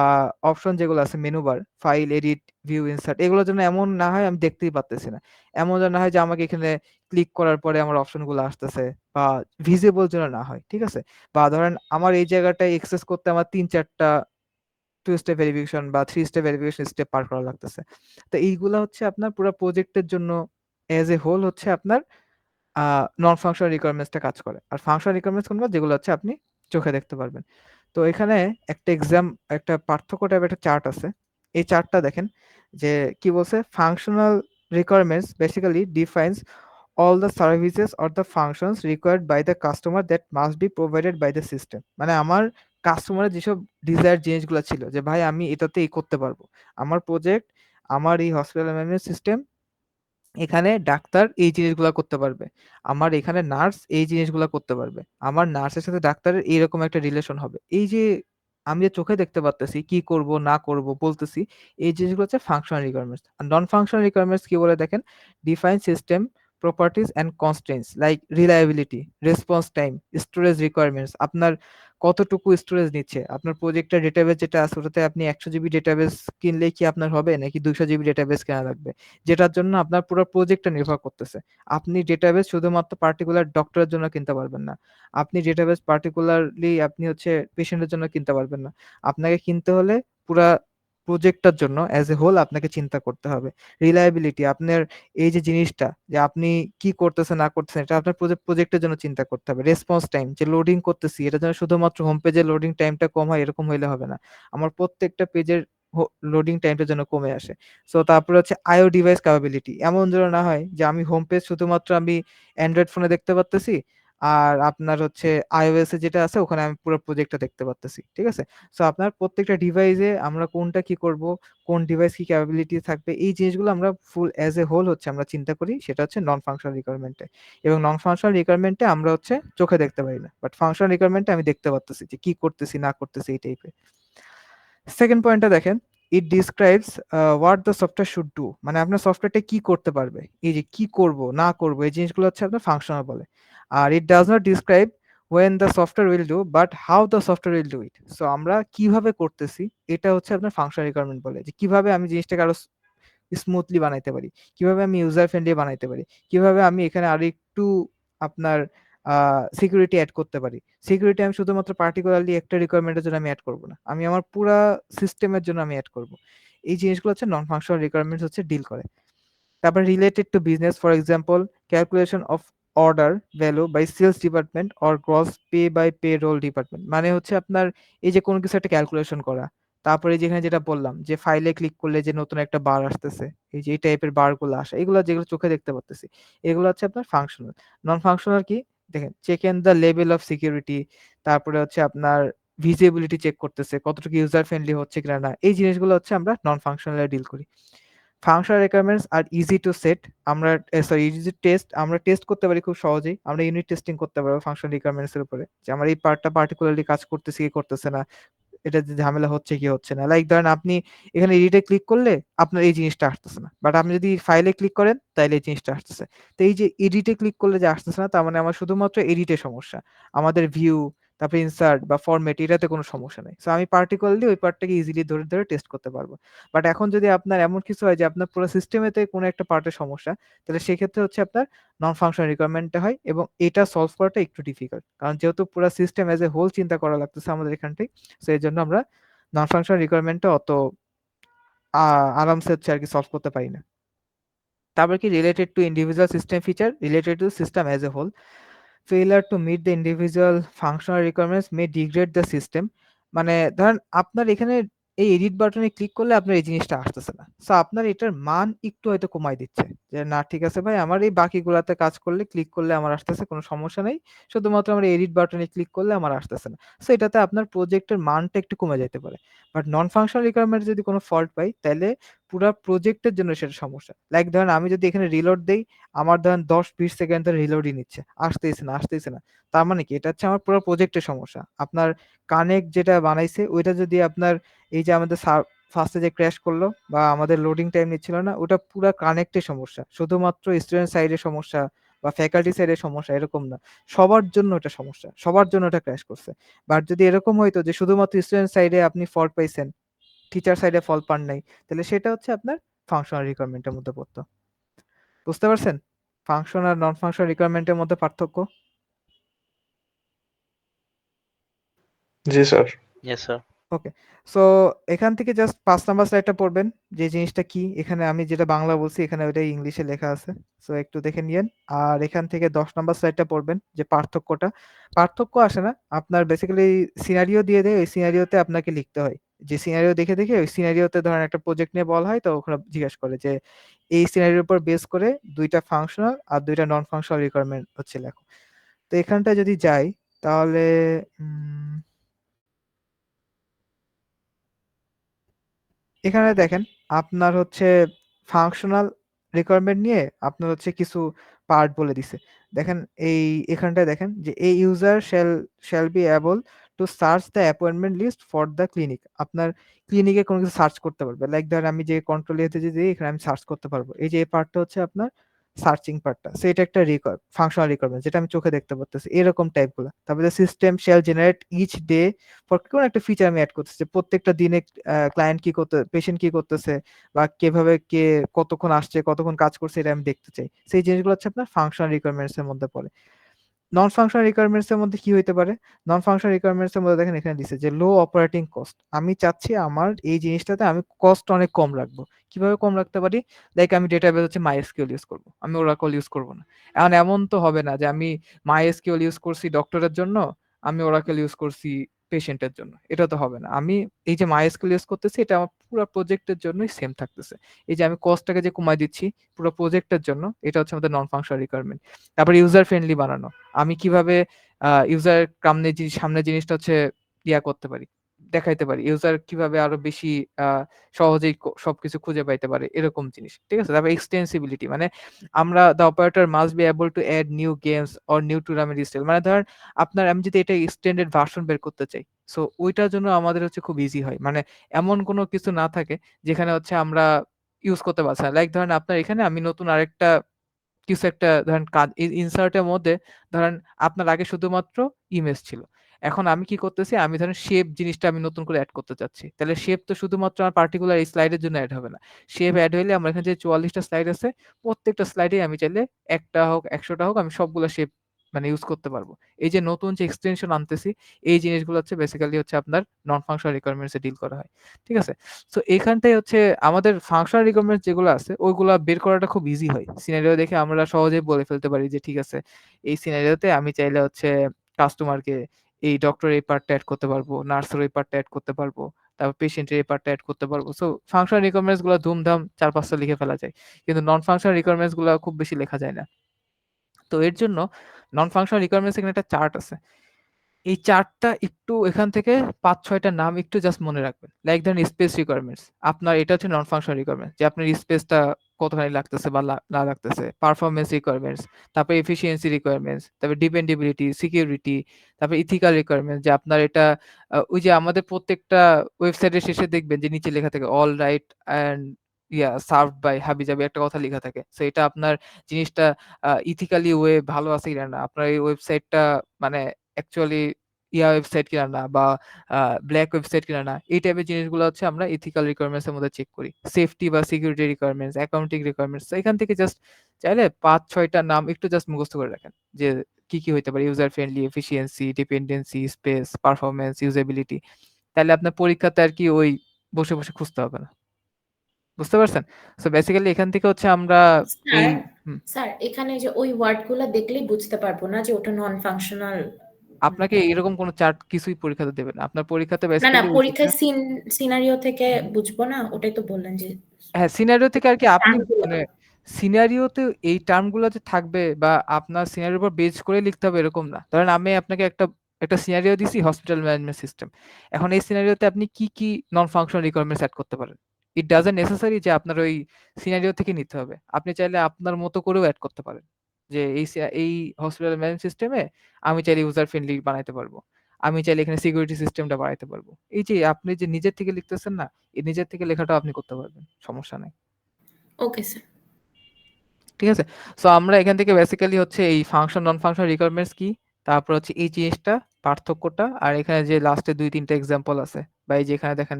অপশন যেগুলো আছে, menu bar, file, edit, view, insert, এগুলো যেন এমন না হয় আমি দেখতেই পারতেছি না। এমন যেন না হয় যে আমাকে এখানে ক্লিক করার পরে আমার অপশনগুলো আসতেছে, বা ভিজিবল যেন না হয়। ঠিক আছে? বা ধরেন আমার এই জায়গাটায় এক্সেস করতে আমার ৩-৪ টা 2 স্টেপ ভেরিফিকেশন বা 3 স্টেপ ভেরিফিকেশন স্টেপ পার করা লাগতেছে। তো এইগুলা হচ্ছে আপনার পুরা প্রজেক্টের জন্য এজ এ হোল হচ্ছে আপনার নন ফাংশনাল রিকোয়ারমেন্টস টা কাজ করে। আর ফাংশনাল রিকোয়ারমেন্টস কোনগুলো? যেগুলো হচ্ছে আপনি চোখে দেখতে পারবেন। তো এখানে একটা পার্থক্য টাইপের একটা চার্ট আছে। এই চার্টটা দেখেন যে কি বলছে? Functional requirements basically defines all the services or the functions required by the customer that must be provided by the system। মানে আমার কাস্টমারের যেসব ডিজায়ার জিনিসগুলো ছিল যে ভাই আমি এটাতে এই করতে পারবো। আমার প্রজেক্ট, আমার এই হসপিটাল ম্যানেজমেন্ট সিস্টেম, এখানে ডাক্তার এই জিনিসগুলা করতে পারবে। আমার এখানে নার্স এই জিনিসগুলা করতে পারবে। আমার নার্সের সাথে ডাক্তারের এইরকম একটা রিলেশন হবে। এই যে আমি যে চোখে দেখতে পারতেছি, কি করব না করব বলতেছি, এই জিনিসগুলো হচ্ছে ফাংশনাল রিকোয়ারমেন্টস। আর নন ফাংশনাল রিকোয়ারমেন্টস কি বলে দেখেন? Define system properties and constraints like reliability, response time, storage requirements. আপনার কতটুকু স্টোরেজ নিচ্ছে? আপনার প্রজেক্টের ডেটাবেস যেটা আছে ওটাতে আপনি ১০০ জিবি ডেটাবেস কিনলেই কি আপনার হবে? নাকি ২০০ জিবি ডেটাবেস কেনা লাগবে? যেটার জন্য আপনার পুরো প্রজেক্টটা নির্ভর করতেছে। আপনি ডেটাবেস শুধুমাত্র পার্টিকুলার ডক্টরের জন্য কিনতে পারবেন না। আপনি ডেটাবেস পার্টিকুলারলি আপনি হচ্ছে পেশেন্টের জন্য কিনতে পারবেন না। আপনাকে কিনতে হলে পুরা প্রজেক্টটার জন্য অ্যাজ এ হোল আপনাকে চিন্তা করতে হবে। রিলায়েবিলিটি, আপনার এই যে জিনিসটা যে আপনি কি করতেছেন না করতেছেন, এটা আপনার প্রজেক্টের জন্য চিন্তা করতে হবে। রেসপন্স টাইম, যে লোডিং করতেছি এটা যেন শুধুমাত্র হোম পেজের লোডিং টাইমটা কম হয় এরকম হইলে হবে না। আমার প্রত্যেকটা পেজের লোডিং টাইমটা যেন কমে আসে। সো তারপরে হচ্ছে IO ডিভাইস ক্যাপাবিলিটি। এমন যেন না হয় যে আমি হোম পেজ শুধুমাত্র আমি অ্যান্ড্রয়েড ফোনে দেখতে পারতেছি, আর আপনার হচ্ছে iOS এ যেটা আছে ওখানে আমি পুরো প্রজেক্টটা দেখতে পারতেছি। ঠিক আছে? সো আপনার প্রত্যেকটা ডিভাইসে আমরা কোনটা কি করব, কোন ডিভাইস কি ক্যাপাবিলিটি থাকবে, এই জিনিসগুলো আমরা ফুল অ্যাজ এ হোল হচ্ছে আমরা চিন্তা করি। সেটা হচ্ছে নন ফাংশনাল রিকোয়ারমেন্ট এ। এবং নন ফাংশনাল রিকোয়ারমেন্ট এ আমরা হচ্ছে চোখে দেখতে পারি না। বাট ফাংশনাল রিকোয়ারমেন্ট এ আমি দেখতে পারতেছি যে কি করতেছি না করতেছি এই টাইপের। সেকেন্ড পয়েন্টটা দেখেন, ইট describes what the software should do. মানে আপনার সফটওয়্যারটা কি করতে পারবে, এই যে কি করব না করব এই জিনিসগুলো হচ্ছে আপনার ফাংশনাল বলে। আর it does not describe when the software will do but how the software will do it। So আমরা কিভাবে করতেছি এটা হচ্ছে আপনার ফাংশনাল রিকোয়ারমেন্ট বলে, যে কিভাবে আমি জিনিসটাকে আরো স্মুথলি বানাইতে পারি, কিভাবে আমি ইউজার ফ্রেন্ডলি বানাইতে পারি, কিভাবে আমি এখানে আরো একটু আপনার সিকিউরিটি এড করতে পারি। সিকিউরিটি আমি শুধুমাত্র পার্টিকুলারলি একটা রিকোয়ারমেন্টের জন্য আমি এড করব না, আমি আমার পুরা সিস্টেমের জন্য আমি এড করব। এই জিনিসগুলো হচ্ছে নন ফাংশনাল রিকোয়ারমেন্টস হচ্ছে ডিল করে। তারপর related to business, for example calculation of order value by sales department or gross pay by payroll department. মানে হচ্ছে আপনার এই যে কোনো কিছু একটা ক্যালকুলেশন করা। তারপরে যেখানে যেটা বললাম যে ফাইলে ক্লিক করলে যে নতুন একটা বার আসতেছে, এই যে এই টাইপের বার গুলো আসে, এগুলো যেগুলো চোখে দেখতে পারতেছি, এগুলো হচ্ছে আপনার ফাংশনাল। নন ফাংশনাল কি দেখেন, check in the level of security, তারপরে হচ্ছে আপনার ভিজিবিলিটি চেক করতেছে কতটুকু ইউজার ফ্রেন্ডলি হচ্ছে কিনা না, এই জিনিসগুলো হচ্ছে আমরা নন ফাংশনাল ডিল করি। Functional requirements are easy to set, আমরা ইজি টেস্ট, আমরা টেস্ট করতে পারি খুব সহজেই। আমরা ইউনিট টেস্টিং করতে পারবো ফাংশনাল রিকোয়ারমেন্টস এর উপরে, যে আমার এই পার্টটা পার্টিকুলারলি কাজ করতেছে কি করতেছে না, এটা যে ঝামেলা হচ্ছে কি হচ্ছে না। লাইক ধরেন আপনি এখানে এডিটে ক্লিক করলে আপনার এই জিনিসটা আসতেছে না, বাট আপনি যদি ফাইলে ক্লিক করেন তাহলে এই জিনিসটা আসতেছে। তো এই যে এডিটে ক্লিক করলে যে আসতেছে না, তার মানে আমার শুধুমাত্র এডিটে সমস্যা, আমাদের ভিউ, তারপরে ইনসার্ট বা ফরম্যাট এটাতে কোনো সমস্যা নেই। সো আমি পার্টিকুলারলি ওই পার্টটাকে ইজিলি ধরে ধরে টেস্ট করতে পারবো। বাট এখন যদি আপনার এমন কিছু হয় যে আপনার পুরো সিস্টেমেতে কোনো একটা পার্টের সমস্যা, তাহলে সেক্ষেত্রে হচ্ছে আপনার নন ফাংশনাল রিকোয়ারমেন্টটা হয়, এবং এটা সলভ করাটা একটু ডিফিকাল্ট, কারণ যেহেতু পুরো সিস্টেম এজ এ হোল চিন্তা করা লাগতেছে আমাদের এখানটাই। সো এই জন্য আমরা নন ফাংশনাল রিকোয়ারমেন্টটা অত আরামসে হচ্ছে আর কি সলভ করতে পারি না। তারপর কি related to individual system feature, related to system as a whole. failure to meet the individual functional requirements may degrade the system। মানে ধরেন আপনার এখানে এই এডিট বাটনে ক্লিক করলে আপনার এই জিনিসটা আসতেছে না, সো আপনার এটার মান একটু হয়তো কমায় দিচ্ছে যে না ঠিক আছে ভাই, আমার এই বাকিগুলাতে কাজ করলে ক্লিক করলে আমার আসতেছে, কোনো সমস্যা নেই, শুধুমাত্র আমার এডিট বাটনে ক্লিক করলে আমার আসতেছে না। সো এটাতে আপনার প্রজেক্টের মানটা একটু কমে যেতে পারে। বাট নন ফাংশনাল রিকোয়ারমেন্ট যদি কোনো ফল্ট পাই, তাহলে পুরা প্রজেক্টের জন্য সেটা সমস্যা। লাইক ধরেন আমি যদি এখানে রিলোড দেই, আমার ধরেন 10-20 সেকেন্ড ধরে রিলোডই নিচ্ছে, আসতেইছে না। তার মানে কি? এটা হচ্ছে আমার পুরো প্রজেক্টের সমস্যা। আপনার কানেক্ট যেটা বানাইছে ওইটা যদি আপনার এই যে আমাদের ফার্স্টে যে ক্র্যাশ করলো বা আমাদের লোডিং টাইম নিচ্ছিল না, ওটা পুরা কানেক্টের সমস্যা। শুধুমাত্র স্টুডেন্ট সাইডের সমস্যা বা ফ্যাকাল্টি সাইডের সমস্যা এরকম না। সবার জন্য এটা সমস্যা। সবার জন্য এটা ক্র্যাশ করছে। বাট যদি এরকম হইতো যে শুধুমাত্র স্টুডেন্ট সাইডে আপনি ফল্ট পাইছেন, টিচার সাইডে ফল্ট পান নাই, তাহলে সেটা হচ্ছে আপনার ফাংশনাল রিকোয়ারমেন্টের মধ্যে পড়তো। বুঝতে পারছেন? ফাংশন আর নন ফাংশনাল রিকোয়ারমেন্টের মধ্যে পার্থক্য? জি স্যার। Yes, sir. ওকে। সো এখান থেকে জাস্ট ৫ নাম্বার স্লাইডটা পড়বেন। যে জিনিসটা কি? এখানে আমি যেটা বাংলা বলছি এখানে ওইটাই ইংলিশে লেখা আছে। সো একটু দেখে নিয়েন। আর এখান থেকে ১০ নাম্বার স্লাইডটা পড়বেন যে পার্থক্যটা। পার্থক্য আসে না। আপনার বেসিক্যালি সিনারিও দিয়ে দেয়, ওই সিনারিওতে আপনাকে লিখতে হয়। যে সিনারিও দেখে ওই সিনারিওতে ধরেন একটা প্রজেক্ট নিয়ে বলা হয়, তো ওখানে জিজ্ঞেস করে যে এই সিনারিওর উপর বেস করে ২ টা ফাংশনাল আর ২ টা নন ফাংশনাল রিকোয়ারমেন্ট হচ্ছে লেখো। তো এখানটায় যদি যাই তাহলে এখানে দেখেন আপনার হচ্ছে ফাংশনাল রিকোয়ারমেন্ট নিয়ে আপনার হচ্ছে কিছু পার্ট বলে দিছে। দেখেন এখানটায় দেখেন যে এই user shall be able to search the appointment list for the clinic. আপনার ক্লিনিকে কোনো কিছু সার্চ করতে পারবে। লাইক ধরেন আমি যে কন্ট্রোল ইয়েতে যদি দিই, এখানে আমি সার্চ করতে পারবো। এই যে এই পার্টটা হচ্ছে আপনার সার্চিং পার্টটা। সো এটা একটা ফাংশনাল রিকোয়ারমেন্ট যেটা আমি চোখে দেখতে পারতেছি। এরকম টাইপগুলা। তারপরে system shall generate each day for কোন একটা ফিচার আমি এড করতেছি। প্রত্যেকটা দিনে ক্লায়েন্ট কি পেশেন্ট কি করতেছে বা কিভাবে কে কতক্ষণ আসছে, কতক্ষণ কাজ করছে, এটা আমি দেখতে চাই। সেই জিনিসগুলো হচ্ছে আপনার ফাংশনাল রিকোয়ারমেন্টস এর মধ্যে পড়ে। নন ফাংশনাল রিকোয়ারমেন্টস এর মধ্যে কি হইতে পারে? নন ফাংশনাল রিকোয়ারমেন্টস এর মধ্যে দেখেন এখানে দিছে যে লো অপারেটিং কস্ট। আমি চাচ্ছি আমার এই জিনিসটাতে আমি কস্ট অনেক কম রাখবো। কিভাবে কম রাখতে পারি? লাইক আমি ডেটাবেস হচ্ছে MySQL ইউজ করব। আমি Oracle ইউজ করব না। এখন এমন তো হবে না যে আমি MySQL ইউজ করছি ডক্টরের জন্য, আমি Oracle ইউজ করছি পেশেন্টের জন্য। এটা তো হবে না। আমি এই যে MySQL ইউজ করতেছি, এটা আমার পুরা প্রজেক্টের জন্যই সেম থাকতেছে। এই যে আমি কস্টটাকে যে কমায় দিচ্ছি পুরো প্রজেক্টের জন্য, এটা হচ্ছে আমাদের নন ফাংশনাল রিকোয়ারমেন্ট। তারপরে ইউজার ফ্রেন্ডলি বানানো। আমি কিভাবে ইউজার সামনে জিনিসটা হচ্ছে করতে পারি, দেখাইতে পারি। ইউজার কিভাবে আরো বেশি আ সহজেই সবকিছু খুঁজে পাইতে পারে, এরকম জিনিস। ঠিক আছে? তারপর এক্সটেনসিবিলিটি মানে আমরা the operator must be able to add new games or new tournament style. মানে ধরেন আমি যদি এটা এক্সটেন্ডেড ভার্সন বের করতে চাই, সো ওইটার জন্য আমাদের হচ্ছে খুব ইজি হয়। মানে এমন কোনো কিছু না থাকে যেখানে হচ্ছে আমরা ইউজ করতে পারছি না। লাইক ধরেন আপনার এখানে আমি নতুন আরেকটা কিছু একটা ধরেন কাজ ইনসার্ট এর মধ্যে ধরেন আপনার আগে শুধুমাত্র ইমেজ ছিল। এখন আমি কি করতেছি? আমি ধরেন শেপ জিনিসটা আমি নতুন করে এড করতে চাচ্ছি। তাহলে শেপ তো শুধুমাত্র আমার পার্টিকুলার এই স্লাইডের জন্য এড হবে না। শেপ এড হইলে আমার এখানে যে 44 টা স্লাইড আছে, প্রত্যেকটা স্লাইডেই আমি চাইলে ১ টা হোক, ১০০ টা হোক, আমি সবগুলা শেপ মানে ইউজ করতে পারবো। এই যে নতুন যে এক্সটেনশন আনতেছি, এই জিনিসগুলো হচ্ছে বেসিক্যালি হচ্ছে আপনার নন ফাংশনাল রিকোয়ারমেন্টস এ ডিল করা হয়। ঠিক আছে? সো এখানটাই হচ্ছে আমাদের ফাংশনাল রিকোয়ারমেন্টস যেগুলো আছে ওইগুলা বের করাটা খুব ইজি হয়। সিনারিও দেখে আমরা সহজেই বলে ফেলতে পারি যে ঠিক আছে, এই সিনারিওতে আমি চাইলে হচ্ছে কাস্টমারকে এই ডক্টর এই পার্টটা এড করতে পারবো, নার্সের এই পার্টটা এড করতে পারবো, তারপর পেশেন্টের এই পার্টটা এড করতে পারবো। সো ফাংশনাল রিকোয়ারমেন্টস গুলো ধুমধাম ৪-৫ টা লিখে ফেলা যায়। কিন্তু নন ফাংশনাল রিকোয়ারমেন্টস গুলা খুব বেশি লেখা যায় না। তো এর জন্য নন ফাংশনাল রিকোয়ারমেন্টস এখানে একটা চার্ট আছে। এই চার্টটা একটু এখান থেকে ৫-৬ টা নাম একটু জাস্ট মনে রাখবেন। লাইক ধরেন স্পেস রিকোয়ারমেন্টস। আপনার এটা হচ্ছে নন ফাংশনাল রিকোয়ারমেন্টস যে আপনার স্পেসটা কতখানি লাগতেছে বা না লাগতেছে। পারফরম্যান্স রিকোয়ারমেন্টস, তারপরে এফিশিয়েন্সি রিকোয়ারমেন্টস, তারপরে ডিপেন্ডেবিলিটি, সিকিউরিটি, তারপরে ইথিক্যাল রিকোয়ারমেন্টস যে আপনার এটা ওই যে আমাদের প্রত্যেকটা ওয়েবসাইটের শেষে দেখবেন যে নিচে লেখা থাকে all right and served by হাবিজাবি একটা কথা লেখা থাকে। সো এটা আপনার জিনিসটা ইথিক্যালি ভালো আছে কিনা না। আপনার এই ওয়েবসাইটটা মানে অ্যাকচুয়ালি ওয়েবসাইট কিনা না বা ব্ল্যাক ওয়েবসাইট কিনা না। এই টাইপের জিনিসগুলো হচ্ছে আমরা এথিক্যাল রিকোয়ারমেন্টস এর মধ্যে চেক করি। সেফটি বা সিকিউরিটি রিকোয়ারমেন্টস, অ্যাকাউন্টিং রিকোয়ারমেন্টস। তো এখান থেকে জাস্ট চাইলে ৫-৬ টা নাম একটু জাস্ট মুখস্থ করে রাখেন। যে কি হইতে পারে? User friendly, efficiency, dependency, space, performance, usability. তাইলে আপনার পরীক্ষাতে আর কি ওই বসে খুঁজতে হবে না। বুঝতে পারছেন? সো বেসিক্যালি এখান থেকে হচ্ছে আমরা এই স্যার এখানে যে ওই ওয়ার্ডগুলো দেখলেই বুঝতে পারবো না যে ওটা নন ফাংশনাল। আপনাকে এরকম কোনো চার্ট কিছুই পরীক্ষাতে দেবে না। আপনার পরীক্ষাতে না না, বেসিক্যালি পরীক্ষায় সিনারিও থেকে বুঝবো না, ওটাই তো বললেন যে হ্যাঁ, সিনারিও থেকে আর কি আপনি টার্মগুলো। মানে সিনারিওতে এই টার্মগুলো যে থাকবে বা আপনার সিনারিওর উপর বেস করে লিখতে হবে এরকম না। ধরেন আমি আপনাকে একটা সিনারিও দিছি হসপিটাল ম্যানেজমেন্ট সিস্টেম। এখন এই সিনারিওতে আপনি কি নন ফাংশনাল রিকোয়ারমেন্টস এড করতে পারেন। ইট ডাজন্ট নেসেসারি যে আপনার ওই সিনারিও থেকে নিতে হবে। আপনি চাইলে আপনার মতো করেও এড করতে পারেন। যে এই হসপিটাল ম্যানেজমেন্ট সিস্টেমে আমি চাইলে ইউজার ফ্রেন্ডলি বানাইতে পারবো। আমি চাইলে এখানে সিকিউরিটি সিস্টেমটা বাড়াইতে পারবো। এই যে আপনি যে নিজের থেকে লিখতেছেন না, এই নিজের থেকে লেখাটাও আপনি করতে পারবেন। সমস্যা নাই। Okay sir. ঠিক আছে? সো আমরা এখান থেকে বেসিক্যালি হচ্ছে এই ফাংশন নন ফাংশন রিকোয়ারমেন্টস কি, তারপর হচ্ছে এই জিনিসটা পার্থক্যটা, আর এখানে যে লাস্টে ২-৩ টা এক্সাম্পল আছে বা এই যে এখানে দেখেন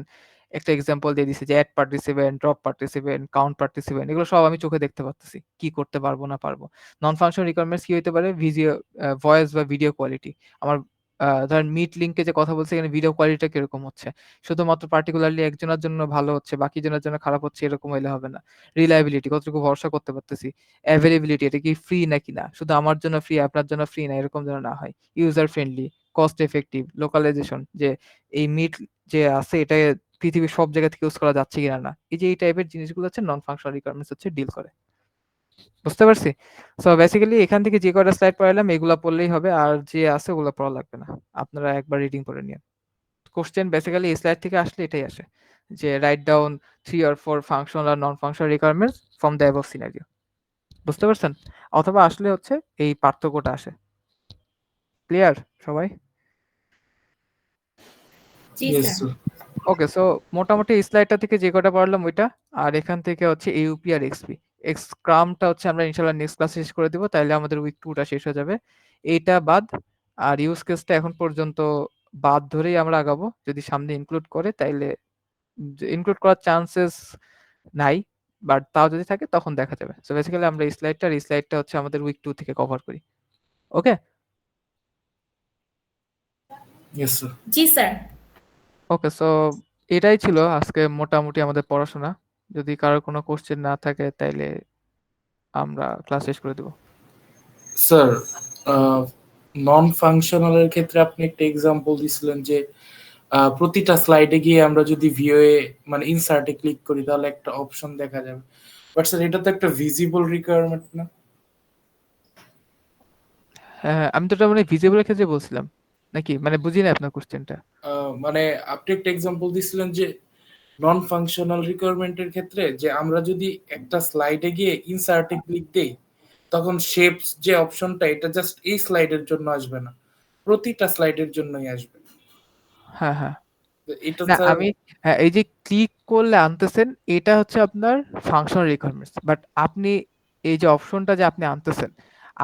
একটা এক্সাম্পল দিয়ে দিছে যে add participant, drop participant, count participant, এগুলো সব আমি চোখে দেখতে পারতেছি। কি করতে পারবো না পারবো। নন ফাংশন রিকোয়ারমেন্টস কি হইতে পারে? ভয়েস বা ভিডিও কোয়ালিটি। আমার ধরেন মিট লিংকে যে কথা বলছি এখানে ভিডিও কোয়ালিটিটা কিরকম হচ্ছে। শুধুমাত্র পার্টিকুলারলি একজনের জন্য ভালো হচ্ছে, বাকি জনের জন্য খারাপ হচ্ছে এরকম হইলে হবে না। রিলায়েবিলিটি, কতটুকু ভরসা করতে পারতেছি। অ্যাভেইলেবিলিটি, এটা কি ফ্রি নাকি না, শুধু আমার জন্য ফ্রি আপনার জন্য ফ্রি না, এরকম যেন না হয়। User friendly, cost effective, localisation, যে এই মিট যে আছে এটা পৃথিবীর সব জায়গা থেকে ইউজ করা যাচ্ছে কিনা না, এই যে এই টাইপের জিনিসগুলো হচ্ছে নন ফাংশনাল রিকোয়ারমেন্টস হচ্ছে ডিল করে। বুঝতে পারছি? সো বেসিক্যালি এখান থেকে যে কয়টা স্লাইড পড়াইলাম এগুলা পড়লেই হবে, আর যে আছে ওগুলো পড়া লাগবে না। আপনারা একবার রিডিং করে নিন। কোশ্চেন বেসিক্যালি এই স্লাইড থেকে আসলে এটাই আসে যে রাইট ডাউন 3 or 4 ফাংশনাল আর non functional requirements from the above scenario. বুঝতে পারছেন? অথবা আসলে হচ্ছে এই পার্থক্যটা আসে। ক্লিয়ার সবাই? জি Yes, স্যার। sir. ওকে, সো মোটামুটি এই স্লাইডটা থেকে যে কয়টা পড়লাম ওইটা, আর এখান থেকে হচ্ছে ইউপি আর এক্সপি। স্ক্রামটা হচ্ছে আমরা ইনশাআল্লাহ নেক্সট ক্লাসে শেষ করে দিব, তাইলে আমাদের উইক 2 টা শেষ হয়ে যাবে। এইটা বাদ আর ইউজ কেসটা এখন পর্যন্ত বাদ ধরেই আমরা আগাবো। যদি সামনে ইনক্লুড করে তাইলে ইনক্লুড করার চান্সেস নাই, বাট তাও যদি থাকে তখন দেখা যাবে। সো বেসিক্যালি আমরা এই স্লাইডটা হচ্ছে আমাদের উইক 2 থেকে কভার করি। ওকে? Yes, sir. জি স্যার। ওকে, সো এটাই ছিল আজকে মোটামুটি আমাদের পড়াশোনা। যদি কারোর কোনো কোশ্চেন না থাকে তাইলে আমরা ক্লাস শেষ করে দেব। স্যার, নন ফাংশনালের ক্ষেত্রে আপনি একটা এক্সাম্পল দিছিলেন যে প্রতিটা স্লাইডে গিয়ে আমরা যদি ভিওএ মানে ইনসার্টে ক্লিক করি তাহলে একটা অপশন দেখা যাবে। বাট স্যার এটা তো একটা ভিজিবল রিকোয়ারমেন্ট না? হ্যাঁ, আমি তো এটা মানে ভিজিবলের ক্ষেত্রে বলছিলাম নাকি, মানে বুঝি না আপনার কোশ্চেনটা। মানে আপনি একটা এক্সাম্পল দিছিলেন যে নন ফাংশনাল রিকোয়ারমেন্টের ক্ষেত্রে যে আমরা যদি একটা স্লাইডে গিয়ে ইনসার্টে ক্লিক দেই তখন শেপস যে অপশনটা এটা জাস্ট এই স্লাইডের জন্য আসবে না, প্রতিটা স্লাইডের জন্যই আসবে। হ্যাঁ হ্যাঁ, তো এটা না স্যার আমি এই যে ক্লিক করলে আনতেছেন এটা হচ্ছে আপনার ফাংশনাল রিকোয়ারমেন্টস, বাট আপনি এই যে অপশনটা যে আপনি আনতেছেন,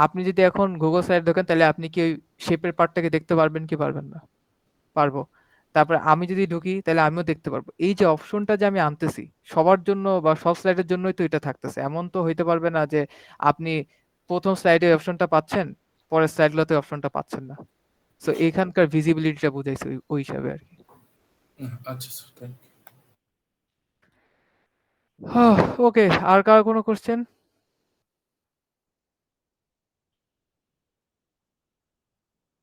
আপনি যদি এখন গুগল সাইট দেখেন তাহলে আপনি কি ওই শেপের পার্টটাকে দেখতে পারবেন কি পারবেন না? পারবো। তারপরে আমি যদি ঢুকি তাহলে আমিও দেখতে পারবো। এই যে অপশনটা যে আমি আনতেছি সবার জন্য বা সব স্লাইডের জন্যই তো এটা থাকতেছে, এমন তো হইতে পারবে না যে আপনি প্রথম স্লাইডে অপশনটা পাচ্ছেন, পরের স্লাইডগুলোতে অপশনটা পাচ্ছেন না। সো এখানকার ভিজিবিলিটিটা বুঝাইছে ওই হিসাবে আর কি। আচ্ছা স্যার, থ্যাংক ইউ। ওকে, আর কার কোনো কোশ্চেন?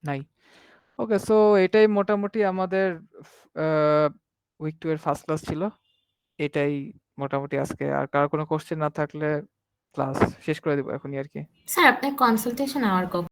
নাই। ওকে, সো এটাই মোটামুটি আমাদের উইক 2 এর ফার্স্ট ক্লাস ছিল। এটাই মোটামুটি আজকে। আর কার কোনো কোশ্চেন না থাকলে ক্লাস শেষ করে দেবো এখনই আর কি। স্যার আপনার কনসালটেশন আওয়ার কখন?